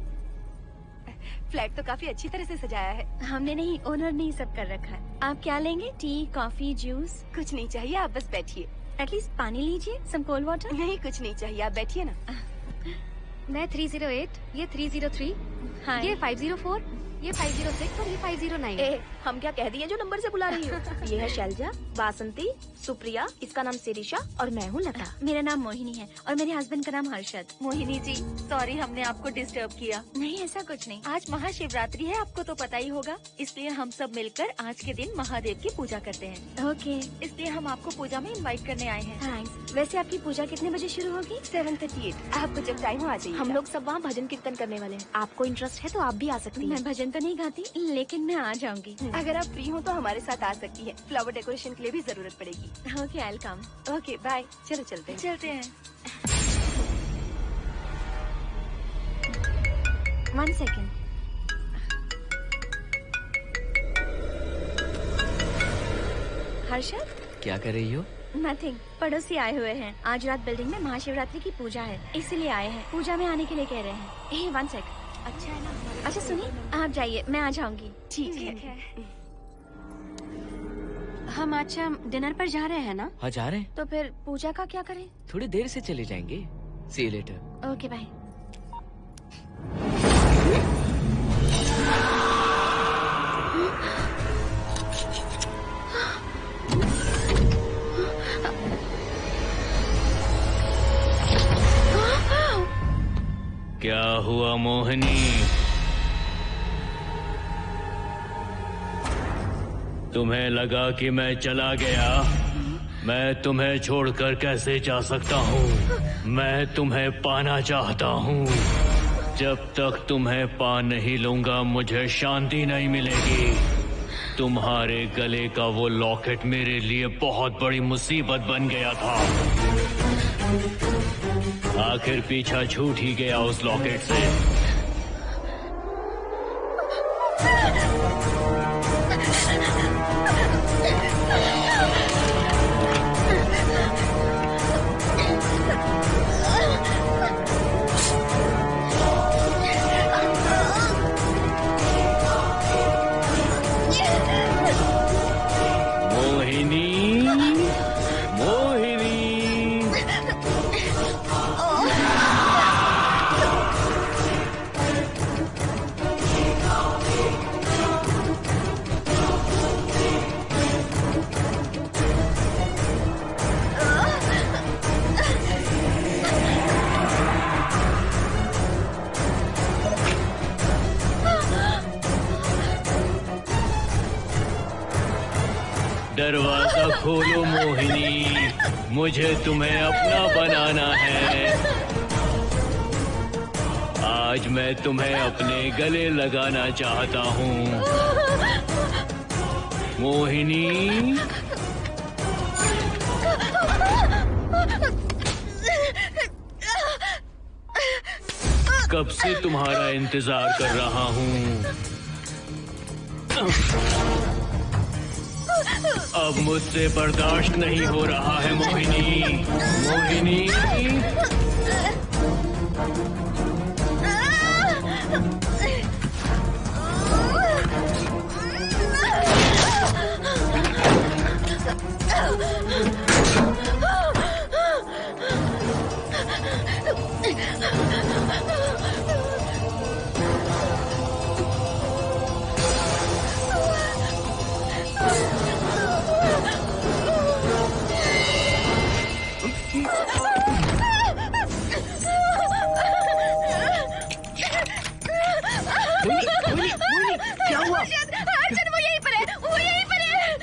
फ्लैट तो काफी अच्छी तरह से सजाया है। हमने नहीं, ओनर ने ही सब कर रखा है। आप क्या लेंगे? T, coffee, juice? कुछ नहीं चाहिए, आप बस बैठिए। एटलीस्ट पानी लीजिए, सम कोल्ड वाटर। नहीं, कुछ नहीं चाहिए, आप बैठिए ना। मैं 308, ये 303, हाँ। ये 504, ये 506 और ये 509। हम क्या कह दिए जो नंबर से बुला रही हो? ये है शैलजा, वासंती, सुप्रिया, इसका नाम शिरीषा और मैं हूँ लता। मेरा नाम मोहिनी है और मेरे हस्बैंड का नाम हर्षद। मोहिनी जी, सॉरी हमने आपको डिस्टर्ब किया। नहीं, ऐसा कुछ नहीं। आज महाशिवरात्रि है, आपको तो पता ही होगा, इसलिए हम सब मिलकर आज के दिन महादेव की पूजा करते हैं। ओके, इसलिए हम आपको पूजा में इनवाइट करने आए हैं। थैंक्स। वैसे आपकी पूजा कितने बजे शुरू होगी? 7:38। आपको जब टाइम हो आ जाइए। हम लोग सब वहाँ भजन कीर्तन करने वाले हैं। आपको इंटरेस्ट है तो आप भी आ सकती हैं। मैं भजन तो नहीं गाती, लेकिन मैं आ जाऊंगी। अगर आप फ्री हो तो हमारे साथ आ सकती है। फ्लावर डेकोरेशन के लिए भी जरूरत पड़ेगी। Okay, I will come. Okay, bye. चलो चलते हैं। चलते हैं। 1 सेकेंड। हर्षद, क्या कर रही हो? नथिंग। पड़ोसी आए हुए हैं। आज रात बिल्डिंग में महाशिवरात्रि की पूजा है, इसीलिए आए हैं। पूजा में आने के लिए कह रहे हैं। 1 सेकेंड। अच्छा है ना? अच्छा सुनिए, आप जाइए, मैं आ जाऊंगी। ठीक है। हम अच्छा डिनर पर जा रहे हैं ना? हाँ, जा रहे हैं। तो फिर पूजा का क्या करें? थोड़ी देर से चले जाएंगे। See you later. Okay, bye. क्या हुआ मोहिनी? तुम्हें लगा कि मैं चला गया? मैं तुम्हें छोड़कर कैसे जा सकता हूँ? मैं तुम्हें पाना चाहता हूँ। जब तक तुम्हें पा नहीं लूंगा मुझे शांति नहीं मिलेगी। तुम्हारे गले का वो लॉकेट मेरे लिए बहुत बड़ी मुसीबत बन गया था। आखिर पीछा छूट ही गया उस लॉकेट से। दरवाजा खोलो मोहिनी, मुझे तुम्हें अपना बनाना है। आज मैं तुम्हें अपने गले लगाना चाहता हूँ मोहिनी। कब से तुम्हारा इंतजार कर रहा हूँ। अब मुझसे बर्दाश्त नहीं हो रहा है मोहिनी। मोहिनी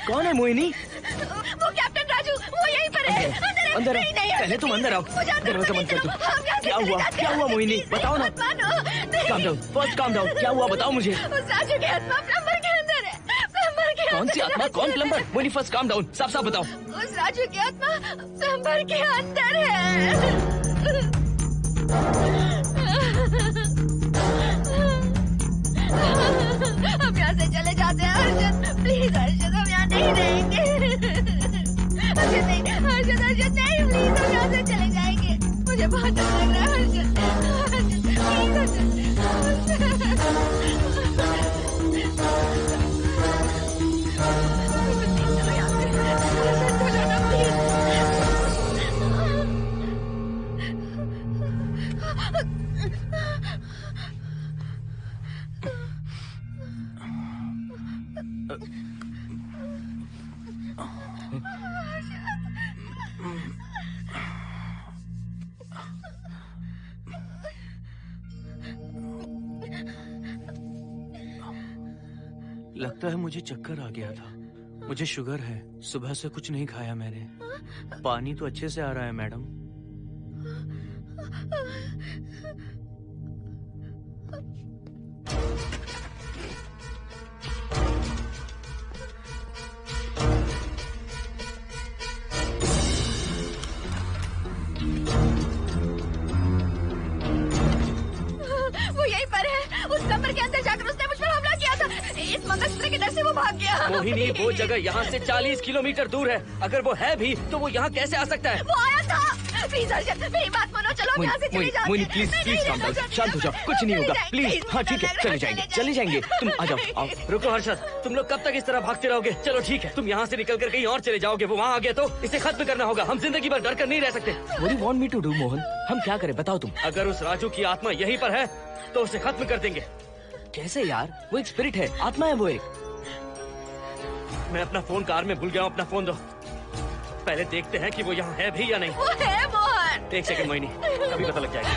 कौन है मोहिनी? वो कैप्टन राजू, वो यहीं पर है। अंदर आओ, पहले तुम अंदर आओ। दरवाजा बंद कर दो। क्या हुआ? क्या हुआ मोहिनी? बताओ ना। Calm down, first calm down. क्या हुआ बताओ मुझे। उस राजू की आत्मा प्लम्बर के अंदर है। प्लम्बर के कौन सी आत्मा? कौन plumber? Mohini first calm down, साफ साफ बताओ। उस राजू की आत्मा प्लम्बर के अंदर है। हम यहाँ से चले जाते हैं हर्षद, प्लीज हर्षद, हम यहाँ नहीं रहेंगे। हर्षद नहीं, हर्षद, हर्षद बहुत डर लग रहा है लगता है मुझे चक्कर आ गया था। मुझे शुगर है, सुबह से कुछ नहीं खाया मैंने। पानी तो अच्छे से आ रहा है मैडम। वो यहीं पर है। उस कमरे के अंदर जाकर उसने मुझ पर हमला किया था। इस मंगलसूत्र के डर से वो भाग गया। मोहिनी, वो जगह यहाँ से 40 किलोमीटर दूर है। अगर वो है भी तो वो यहाँ कैसे आ सकता है? वो आया था। प्लीज अर्शद, मेरी बात मानो, चलो हम यहाँ से चले जाते हैं। Mohini please please calm down, शांत हो जाओ, कुछ नहीं होगा प्लीज। हाँ ठीक है, चले जाएंगे। तुम आ जाओ, आओ। रुको हर्षद, तुम लोग कब तक इस तरह भागते रहोगे? चलो ठीक है, तुम यहाँ से निकल कर कहीं और चले जाओगे। वो वहाँ आ गया तो इसे खत्म करना होगा। हम जिंदगी भर डर कर नहीं रह सकते। What do you want me to do, Mohan? हम क्या करें बताओ तुम। अगर उस राजू की आत्मा यहीं पर है तो उसे खत्म कर देंगे। कैसे यार? वो एक स्पिरिट है, आत्मा है वो एक। मैं अपना फोन कार में भूल गया हूँ। अपना फोन दो। पहले देखते हैं कि वो यहाँ है भी या नहीं। वो है मोहन। एक सेकंड मोहिनी, अभी पता लग जाएगा।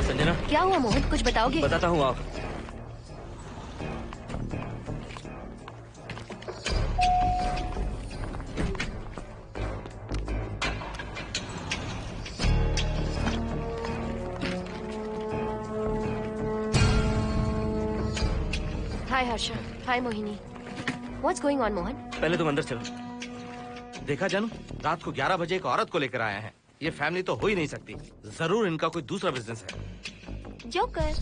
संजना, क्या हुआ मोहन, कुछ बताओगे? बताता हूँ आप। हाय हर्षा, हाय Mohini. What's going on, Mohan? पहले तुम अंदर चलो। देखा जानू, रात को 11 बजे एक औरत को लेकर आया है। ये फैमिली तो हो ही नहीं सकती। जरूर इनका कोई दूसरा बिजनेस है। Joker.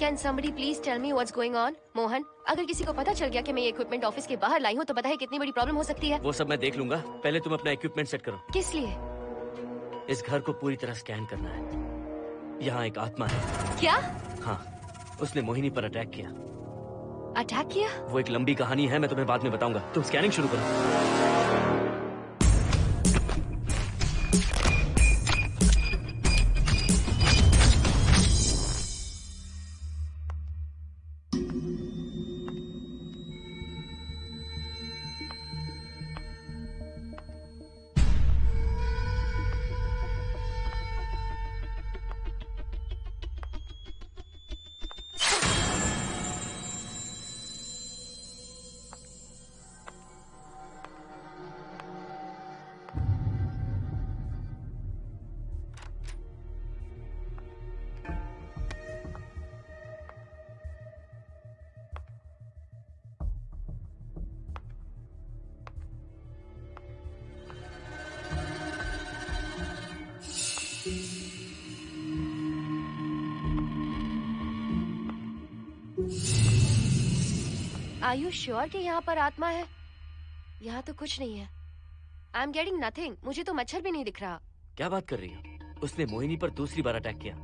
Can somebody please tell me what's going on? Mohan, अगर किसी को पता चल गया कि मैं ये इक्विपमेंट ऑफिस के बाहर लाई हूँ तो पता है कितनी बड़ी प्रॉब्लम हो सकती है। वो सब मैं देख लूंगा। पहले तुम अपना इक्विपमेंट सेट करो। किस लिए? इस घर को पूरी तरह स्कैन करना है। यहाँ एक आत्मा है। क्या? हाँ, उसने मोहिनी पर अटैक किया। अटैक किया? वो एक लंबी कहानी है, मैं तुम्हें बाद में बताऊंगा। तुम स्कैनिंग शुरू करो। Are you sure कि यहाँ पर आत्मा है? यहाँ तो कुछ नहीं है। I am getting nothing. मुझे तो मच्छर भी नहीं दिख रहा। क्या बात कर रही हो? उसने मोहिनी पर दूसरी बार अटैक किया।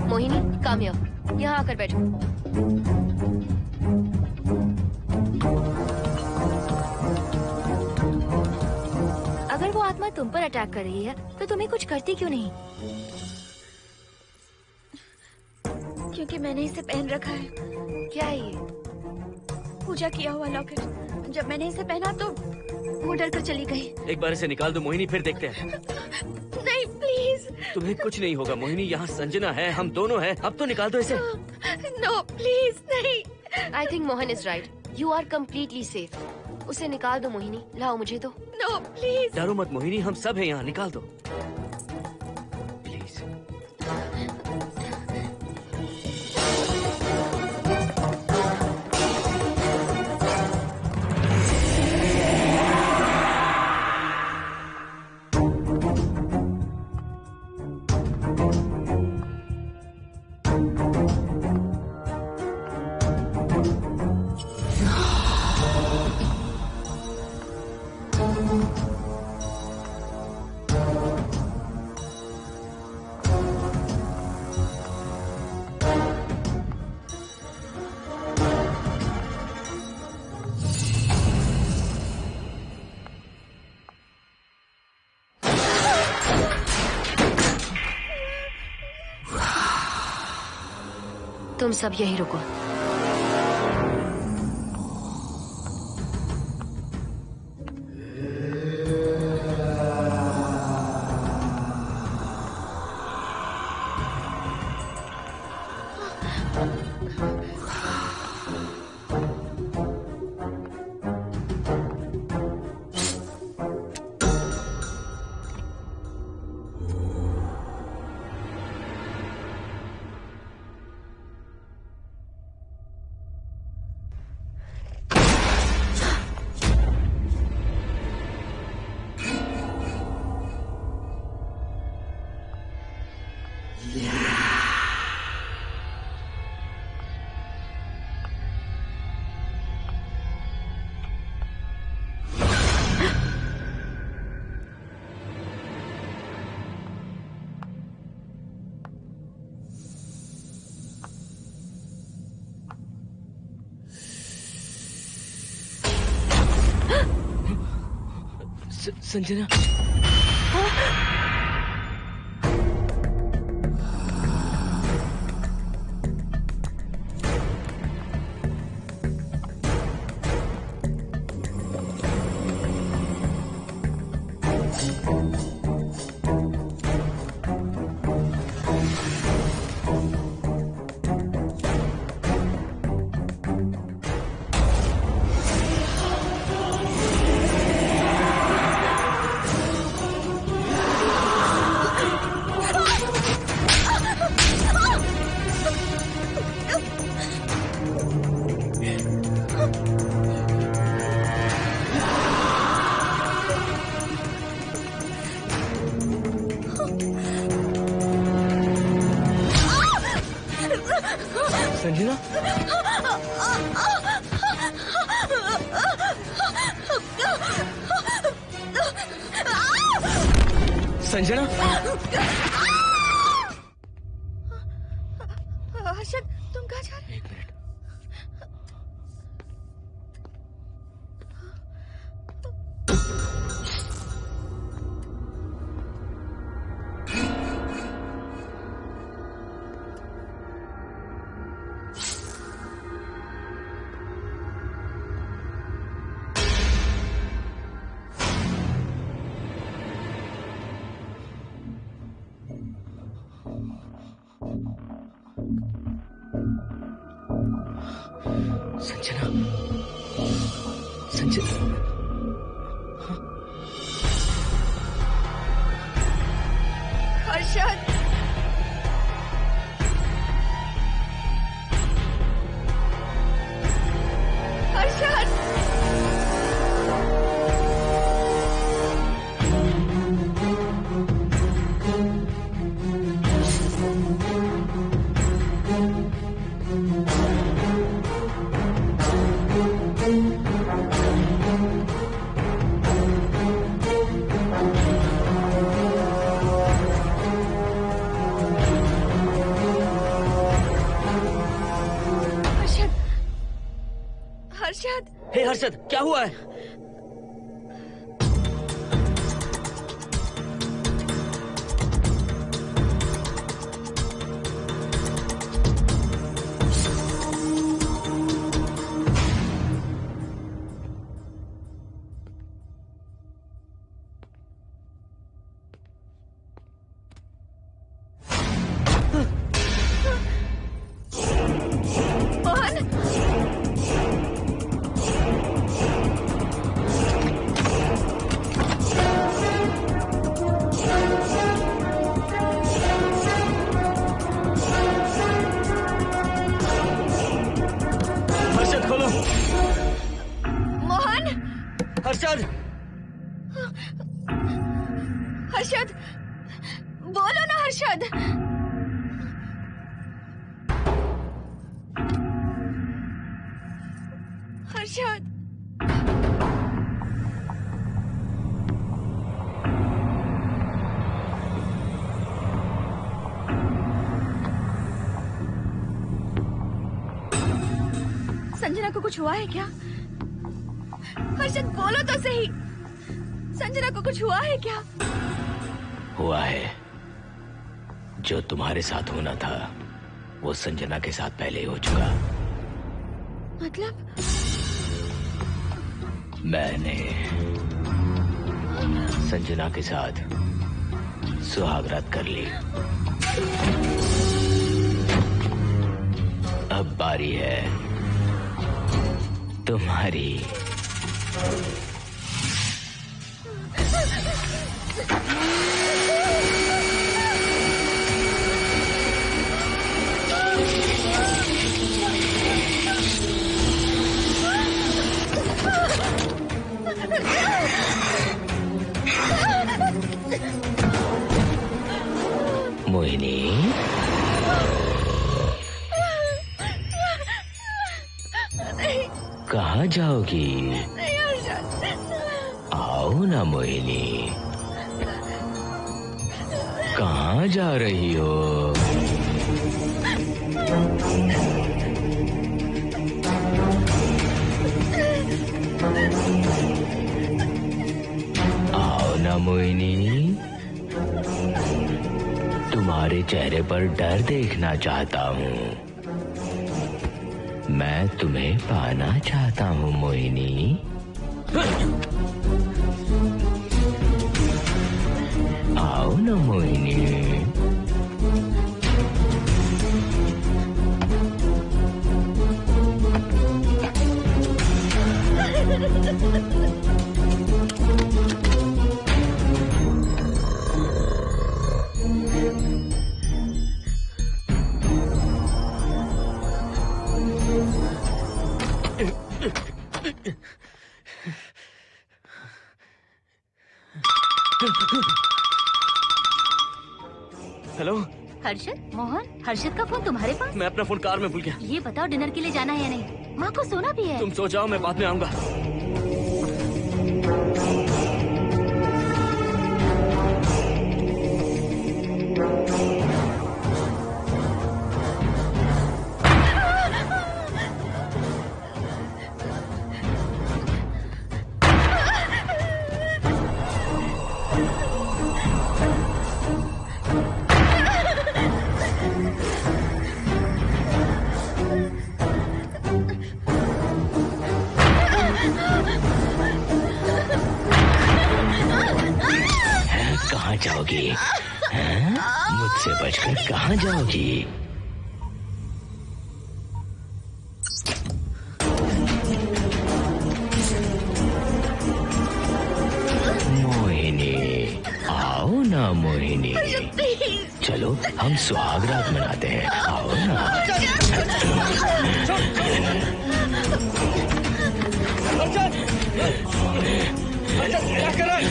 Mohini, come here. यहाँ आकर बैठो। अगर वो आत्मा तुम पर अटैक कर रही है तो तुम्हें कुछ करती क्यों नहीं? क्योंकि मैंने इसे पहन रखा है। क्या है ये? पूजा किया हुआ लॉकेट। जब मैंने इसे पहना तो वो डर कर चली गई। एक बार इसे निकाल दो मोहिनी, फिर देखते हैं। नहीं प्लीज। तुम्हें कुछ नहीं होगा मोहिनी, यहाँ संजना है, हम दोनों हैं। अब तो निकाल दो इसे। नो प्लीज नहीं। I think Mohan is right. You are completely safe. उसे निकाल दो मोहिनी। लाओ मुझे तो। No please. डरो मत मोहिनी, हम सब हैं यहाँ, निकाल दो। तुम सब यहीं रुको। संजना, संजना, संजना, हर्षद, तुम कहाँ जा रहे हो? एक मिनट। संजना, संजना, हर्षद, हर्षद, हर्षद, हे हर्षद, क्या हुआ है? मोहन, हर्षद खोलो। मोहन, हर्षद, हर्षद, बोलो ना हर्षद। हर्षद, संजना को कुछ हुआ है क्या? हर्षद, बोलो तो सही। संजना को कुछ हुआ है क्या? हुआ है। जो तुम्हारे साथ होना था वो संजना के साथ पहले ही हो चुका। मतलब? मैंने संजना के साथ सुहागरात कर ली। अब बारी है तुम्हारी। मोहिनी, कहाँ जाओगी? आओ ना मोहिनी, कहाँ जा रही हो? आओ ना मोहिनी, तुम्हारे चेहरे पर डर देखना चाहता हूँ। मैं तुम्हें पाना चाहता हूँ मोहिनी। आओ ना मोहिनी। हेलो हर्षद, मोहन, हर्षद का फोन तुम्हारे पास? मैं अपना फोन कार में भूल गया। ये बताओ डिनर के लिए जाना है या नहीं? माँ को सोना भी है। तुम सो जाओ, मैं बाद में आऊंगा। कहाँ जाओगी? मुझसे बचकर कहाँ जाओगी? मोहिनी, आओ ना मोहिनी। चलो हम सुहागरात मनाते हैं, आओ ना। क्या कर रहा है?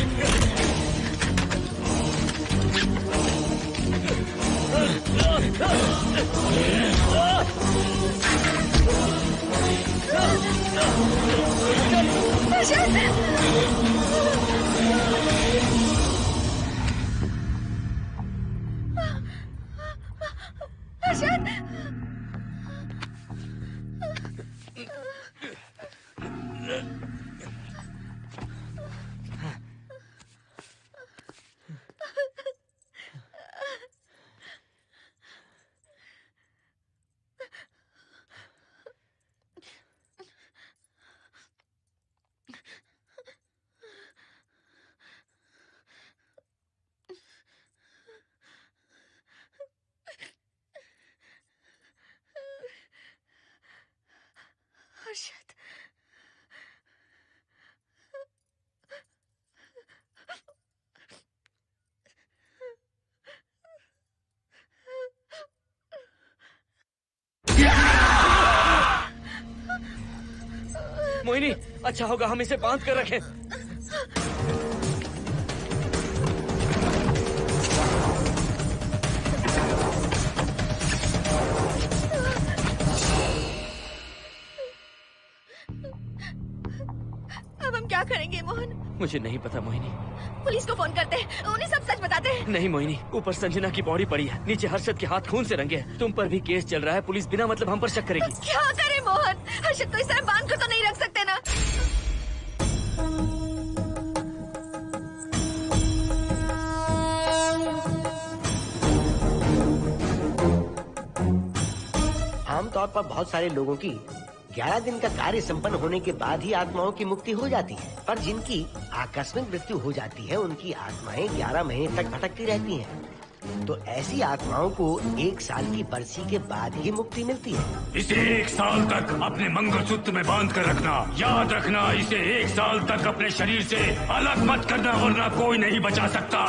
हर्षद, मोहिनी, अच्छा होगा हम इसे बांध कर रखें। अब हम क्या करेंगे मोहन? मुझे नहीं पता मोहिनी। पुलिस को फोन करते हैं, उन्हें सब सच बताते हैं। नहीं मोहिनी, ऊपर संजना की बॉडी पड़ी है, नीचे हर्षद के हाथ खून से रंगे हैं। तुम पर भी केस चल रहा है, पुलिस बिना मतलब हम पर शक करेगी। क्या करे मोहन? हर्षद को इस तरह बांध कर तो नहीं रख सकते ना। आमतौर पर बहुत सारे लोगों की 11 दिन का कार्य संपन्न होने के बाद ही आत्माओं की मुक्ति हो जाती है, पर जिनकी आकस्मिक मृत्यु हो जाती है उनकी आत्माएं 11 महीने तक भटकती रहती हैं। तो ऐसी आत्माओं को 1 साल की बरसी के बाद ही मुक्ति मिलती है। इसे 1 साल तक अपने मंगलसूत्र में बांध कर रखना। याद रखना, इसे 1 साल तक अपने शरीर से अलग मत करना, वरना कोई नहीं बचा सकता।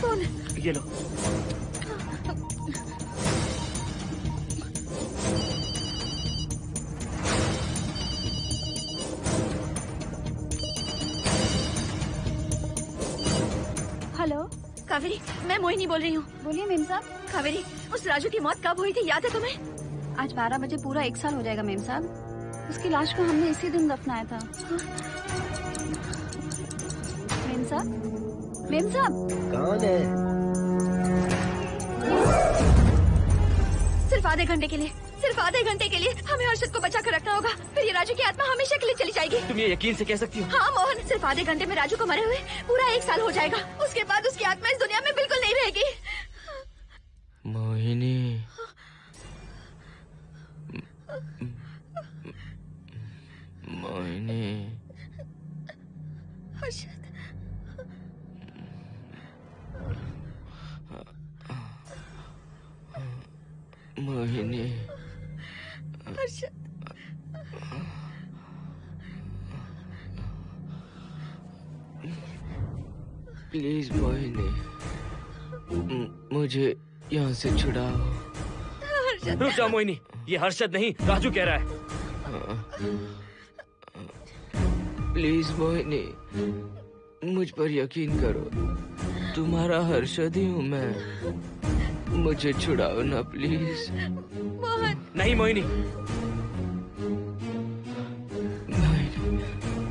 फोन ये लो। हेलो कावेरी, मैं मोहिनी बोल रही हूँ। बोलिए मेम साहब। कावेरी, उस राजू की मौत कब हुई थी, याद है तुम्हें? आज 12 बजे पूरा 1 साल हो जाएगा मेम साहब। उसकी लाश को हमने इसी दिन दफनाया था। मेम साहब, मेम साहब। कौन है? सिर्फ आधे घंटे के लिए, सिर्फ आधे घंटे के लिए हमें हर्षद को बचा कर रखना होगा, फिर ये राजू की आत्मा हमेशा के लिए चली जाएगी। तुम ये यकीन से कह सकती हो? हाँ मोहन, सिर्फ आधे घंटे में राजू को मरे हुए पूरा 1 साल हो जाएगा। उसके बाद उसकी आत्मा इस दुनिया में बिल्कुल नहीं रहेगी। मोहिनी, मोहिनी, हर्षद, मोहिनी, हर्षद, प्लीज मोहिनी, मुझे यहाँ से छुड़ाओ। हर्षद। रुक जाओ मोहिनी, ये हर्षद नहीं राजू कह रहा है। प्लीज मोहिनी, मुझ पर यकीन करो, तुम्हारा हर्षद ही हूँ मैं। मुझे छुड़ाओ ना प्लीज। मोहन। नहीं मोहिनी,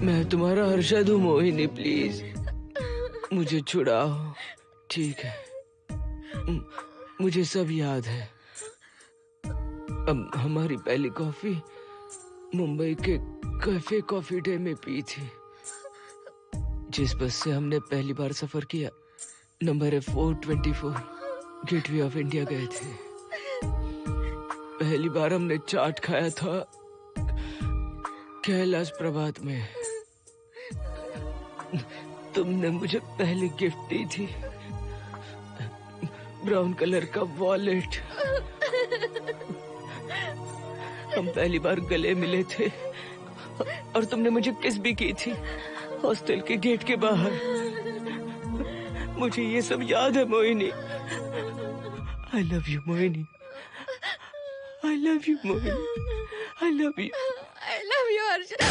मैं तुम्हारा हर्षद हूँ मोहिनी, प्लीज मुझे छुड़ाओ। ठीक है, मुझे सब याद है। अब हमारी पहली कॉफी मुंबई के कैफे कॉफी डे में पी थी। जिस बस से हमने पहली बार सफर किया, नंबर है 424, गेटवे ऑफ इंडिया गए थे। पहली बार हमने चाट खाया था कैलाश प्रभात में। तुमने मुझे पहली गिफ्ट दी थी, ब्राउन कलर का वॉलेट। हम पहली बार गले मिले थे और तुमने मुझे किस भी की थी हॉस्टल के गेट के बाहर। मुझे ये सब याद है Mohini. I love you Mohini, I love you Mohini, I love you, I love you Harshad.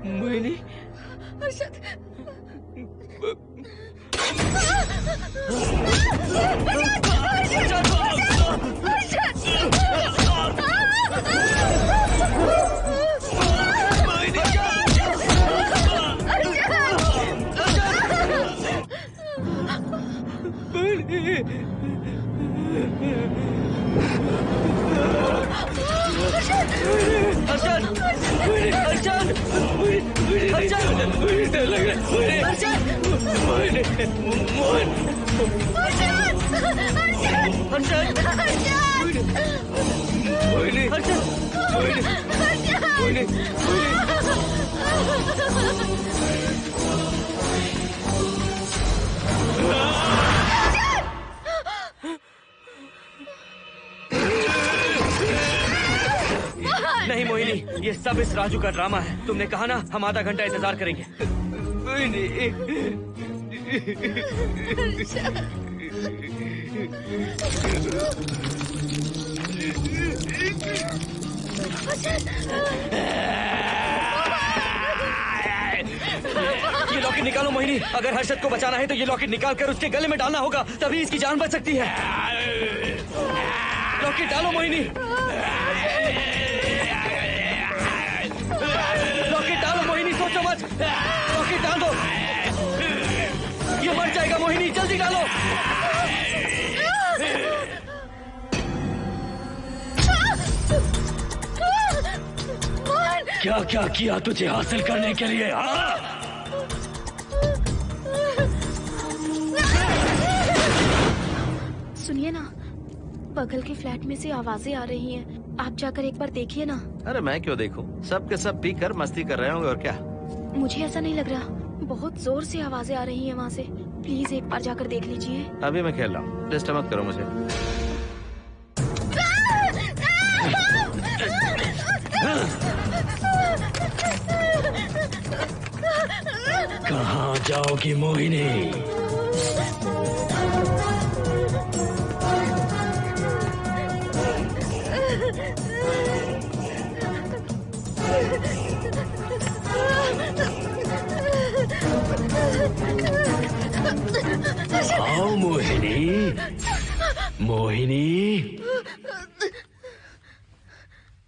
Mohini, Harshad, नहीं मोहिनी, ये सब इस राजू का ड्रामा है। तुमने कहा ना हम आधा घंटा इंतजार करेंगे। ये लॉकेट निकालो मोहिनी। अगर हर्षद को बचाना है तो ये लॉकेट निकाल कर उसके गले में डालना होगा, तभी इसकी जान बच सकती है। लॉकेट डालो मोहिनी, लॉकेट डालो मोहिनी, सोचो मत। लॉकेट डाल दो, ये मर जाएगा मोहिनी, जल्दी डालो। क्या क्या किया तुझे हासिल करने के लिए? सुनिए ना, बगल के फ्लैट में से आवाजें आ रही हैं। आप जाकर एक बार देखिए ना। अरे मैं क्यों देखूं? सब के सब पी कर मस्ती कर रहे होंगे और क्या। मुझे ऐसा नहीं लग रहा, बहुत जोर से आवाजें आ रही हैं वहाँ से। प्लीज एक बार जाकर देख लीजिए। अभी मैं खेल रहा हूँ, डिस्टर्ब मत करो मुझे। कहाँ जाओगी मोहिनी? आओ मोहिनी, मोहिनी,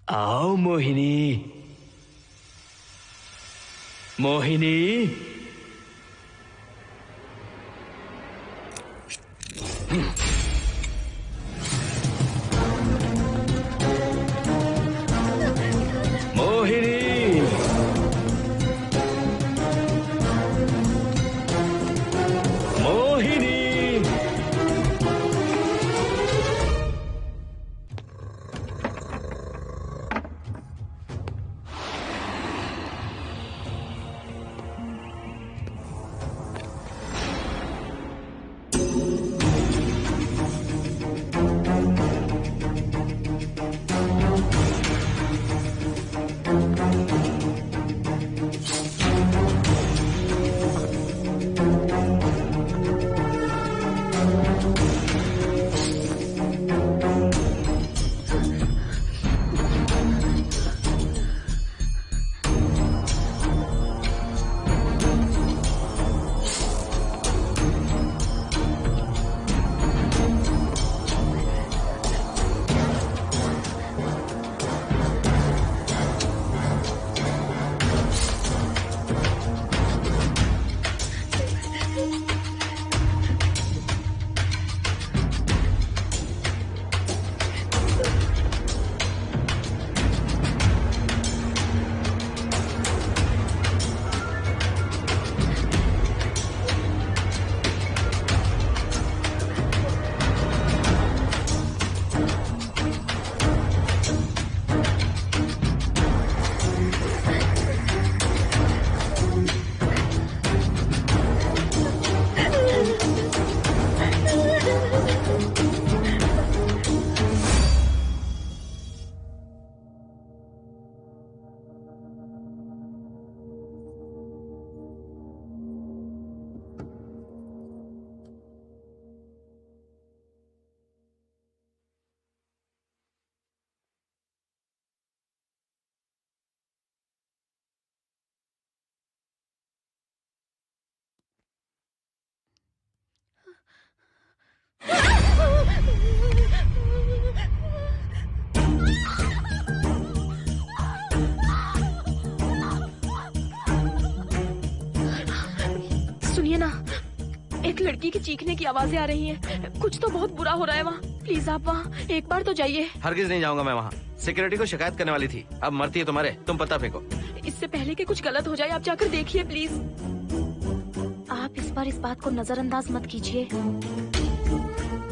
आओ मोहिनी, मोहिनी। सुनिए ना, एक लड़की की चीखने की आवाजें आ रही हैं। कुछ तो बहुत बुरा हो रहा है वहाँ। प्लीज आप वहाँ एक बार तो जाइए। हरगिज नहीं जाऊंगा मैं वहाँ। सिक्योरिटी को शिकायत करने वाली थी, अब मरती है तुम्हारे, तुम पता फेंको। इससे पहले कि कुछ गलत हो जाए आप जाकर देखिए प्लीज। आप इस बार इस बात को नजरअंदाज मत कीजिए।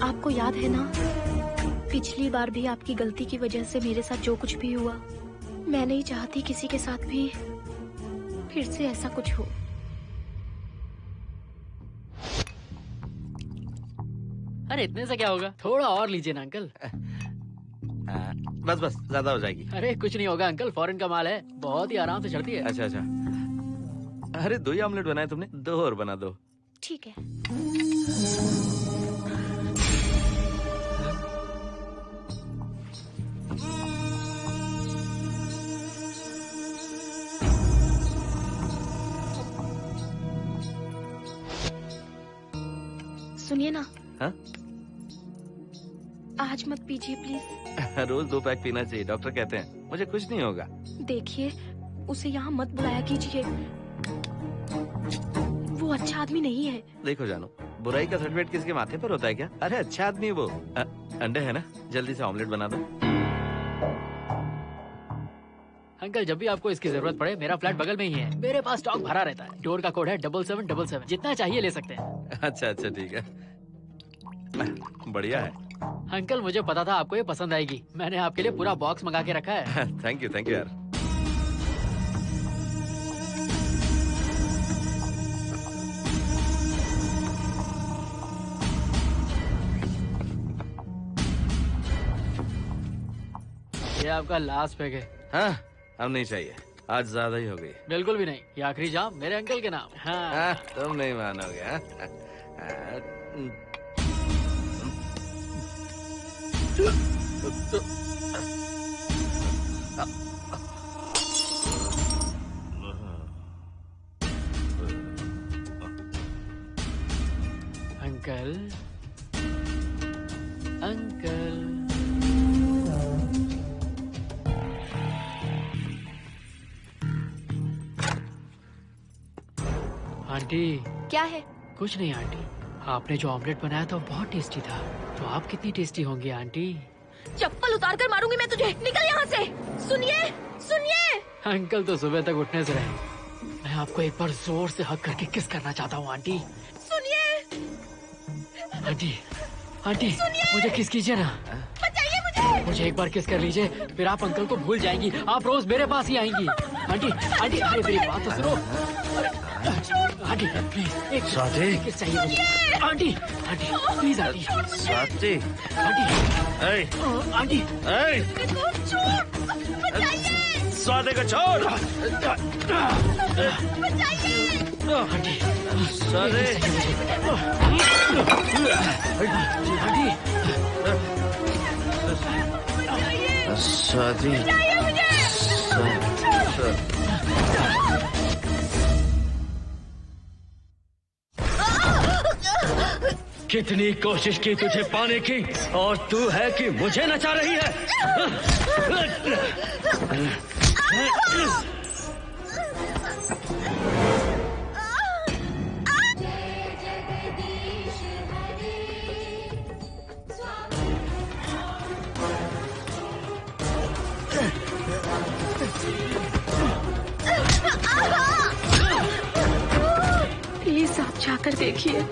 आपको याद है ना, पिछली बार भी आपकी गलती की वजह से मेरे साथ जो कुछ भी हुआ, मैं नहीं चाहती किसी के साथ भी फिर से ऐसा कुछ हो। अरे इतने से क्या होगा, थोड़ा और लीजिए ना अंकल। बस बस, ज्यादा हो जाएगी। अरे कुछ नहीं होगा अंकल, फॉरेन का माल है, बहुत ही आराम से चढ़ती है। अच्छा अच्छा। अरे 2 ही ऑमलेट बनाए तुमने, 2 और बना दो। ठीक है। सुनिए ना। हाँ? आज मत पीजिए प्लीज। रोज 2 पैक पीना चाहिए, डॉक्टर कहते हैं। मुझे कुछ नहीं होगा। देखिए, उसे यहाँ मत बुलाया कीजिए। वो वो अच्छा आदमी नहीं है। देखो जानो, बुराई का सर्टिफिकेट किसके माथे पर होता है क्या? अरे अच्छा आदमी है वो। अंडे है ना, जल्दी से ऑमलेट बना दो। अंकल जब भी आपको इसकी जरूरत पड़े मेरा फ्लैट बगल में ही है, मेरे पास स्टॉक भरा रहता है। डोर का कोड है 7777, जितना चाहिए ले सकते हैं। अच्छा अच्छा ठीक है, बढ़िया है। अंकल मुझे पता था आपको ये पसंद आएगी, मैंने आपके लिए पूरा बॉक्स मंगा के रखा है। थैंक यू यार। ये आपका लास्ट पैक है। हाँ, अब नहीं चाहिए, आज ज्यादा ही हो गई। बिल्कुल भी नहीं, ये आखिरी जाम मेरे अंकल के नाम। हाँ। तुम नहीं मानोगे। Uncle uncle aunty. क्या है? कुछ नहीं आंटी, आपने जो ऑमलेट बनाया था वो बहुत टेस्टी था, तो आप कितनी टेस्टी होंगी आंटी। चप्पल उतार कर मारूंगी मैं तुझे, निकल यहाँ से। सुनिए सुनिए। अंकल तो सुबह तक उठने से रहे, मैं आपको एक बार जोर से हक करके किस करना चाहता हूँ आंटी। सुनिए आंटी, आंटी मुझे किस कीजिए ना, बचाइए मुझे एक बार किस कर लीजिए, फिर आप अंकल को भूल जाएंगी, आप रोज मेरे पास ही आएंगी। आंटी आंटी अरे मेरी बात तो सुनो। आंटी प्लीज एक किस चाहिए मुझे। Aunty aunty please aunty. Swati aunty Swati को छोड़। आंटी स्वाति कितनी कोशिश की तुझे पाने की, और तू है कि मुझे नचा रही है। प्लीज आप जाकर देखिए।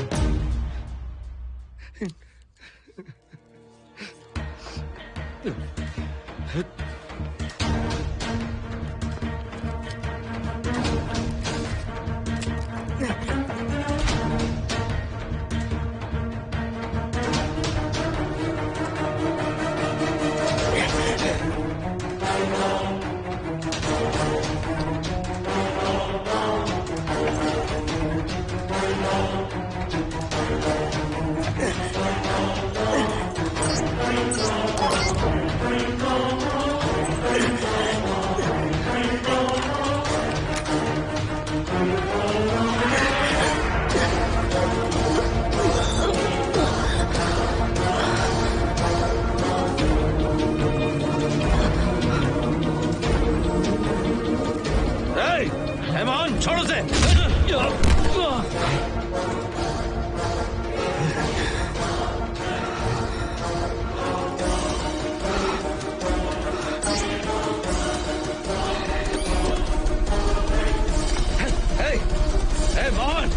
छोड़ो से। Hey, Mohan!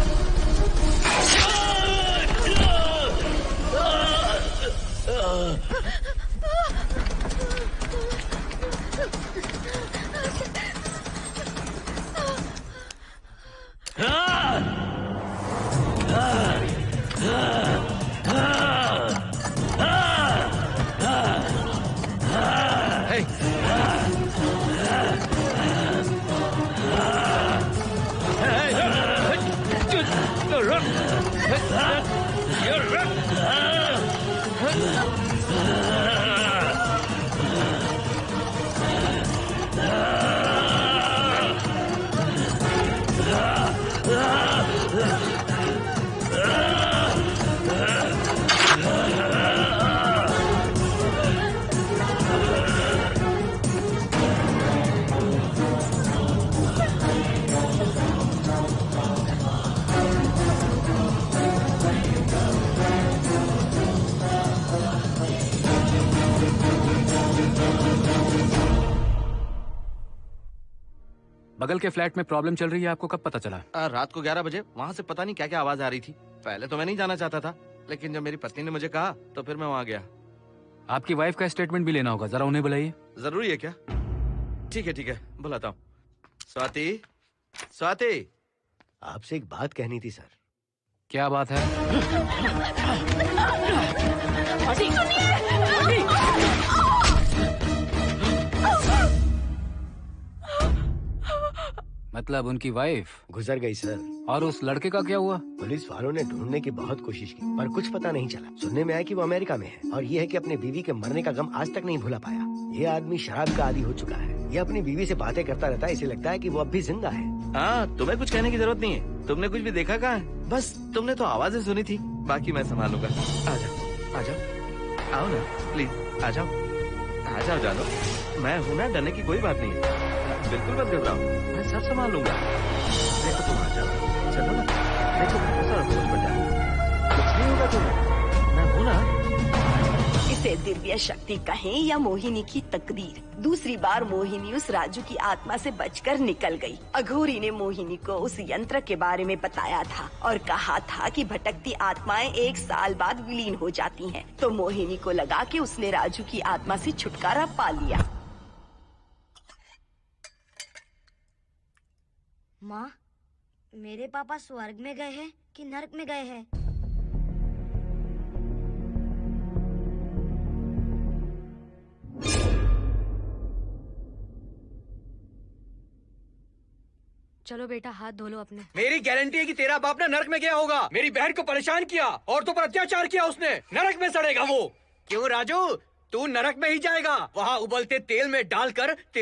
बगल के फ्लैट में प्रॉब्लम चल रही है, आपको कब पता चला? रात को 11 बजे वहाँ से पता नहीं क्या क्या आवाज आ रही थी। पहले तो मैं नहीं जाना चाहता था, लेकिन जब मेरी पत्नी ने मुझे कहा तो फिर मैं वहाँ गया। आपकी वाइफ का स्टेटमेंट भी लेना होगा, जरा उन्हें बुलाइए। जरूरी है क्या? ठीक है, बुलाता हूँ। स्वाति, स्वाति, आपसे एक बात कहनी थी सर। क्या बात है? मतलब उनकी वाइफ गुजर गई सर। और उस लड़के का क्या हुआ? पुलिस वालों ने ढूंढने की बहुत कोशिश की पर कुछ पता नहीं चला। सुनने में आया कि वो अमेरिका में है और ये है कि अपने बीवी के मरने का गम आज तक नहीं भुला पाया। ये आदमी शराब का आदी हो चुका है। ये अपनी बीवी से बातें करता रहता है, इसे लगता है कि वो अब भी जिंदा है। हाँ, तुम्हें कुछ कहने की जरूरत नहीं है। तुमने कुछ भी देखा कहाँ है? बस तुमने तो आवाजें सुनी थी, बाकी मैं संभालूंगा। आ जाओ, आओ ना प्लीज, आ जाओ जानो। मैं हूँ ना, डरने की कोई बात नहीं है। बिल्कुल मत घबराओ, मैं सब संभाल लूंगा। देखो तुम आ जाओ, चलो ना। देखो कुछ नहीं होगा तुम्हें, मैं हूँ ना। इसे दिव्य शक्ति कहें या मोहिनी की तकदीर, दूसरी बार मोहिनी उस राजू की आत्मा से बचकर निकल गई। अघोरी ने मोहिनी को उस यंत्र के बारे में बताया था और कहा था कि भटकती आत्माएं 1 साल बाद विलीन हो जाती हैं। तो मोहिनी को लगा कि उसने राजू की आत्मा से छुटकारा पा लिया। माँ, मेरे पापा स्वर्ग में गए हैं कि नरक में गए हैं? चलो बेटा, हाथ धो लो अपने। मेरी गारंटी है कि तेरा बाप ना नरक में गया होगा। मेरी बहन को परेशान किया, औरतों पर अत्याचार किया उसने। नरक में सड़ेगा वो। क्यों राजू, तू नरक में ही जाएगा। वहाँ उबलते तेल में डालकर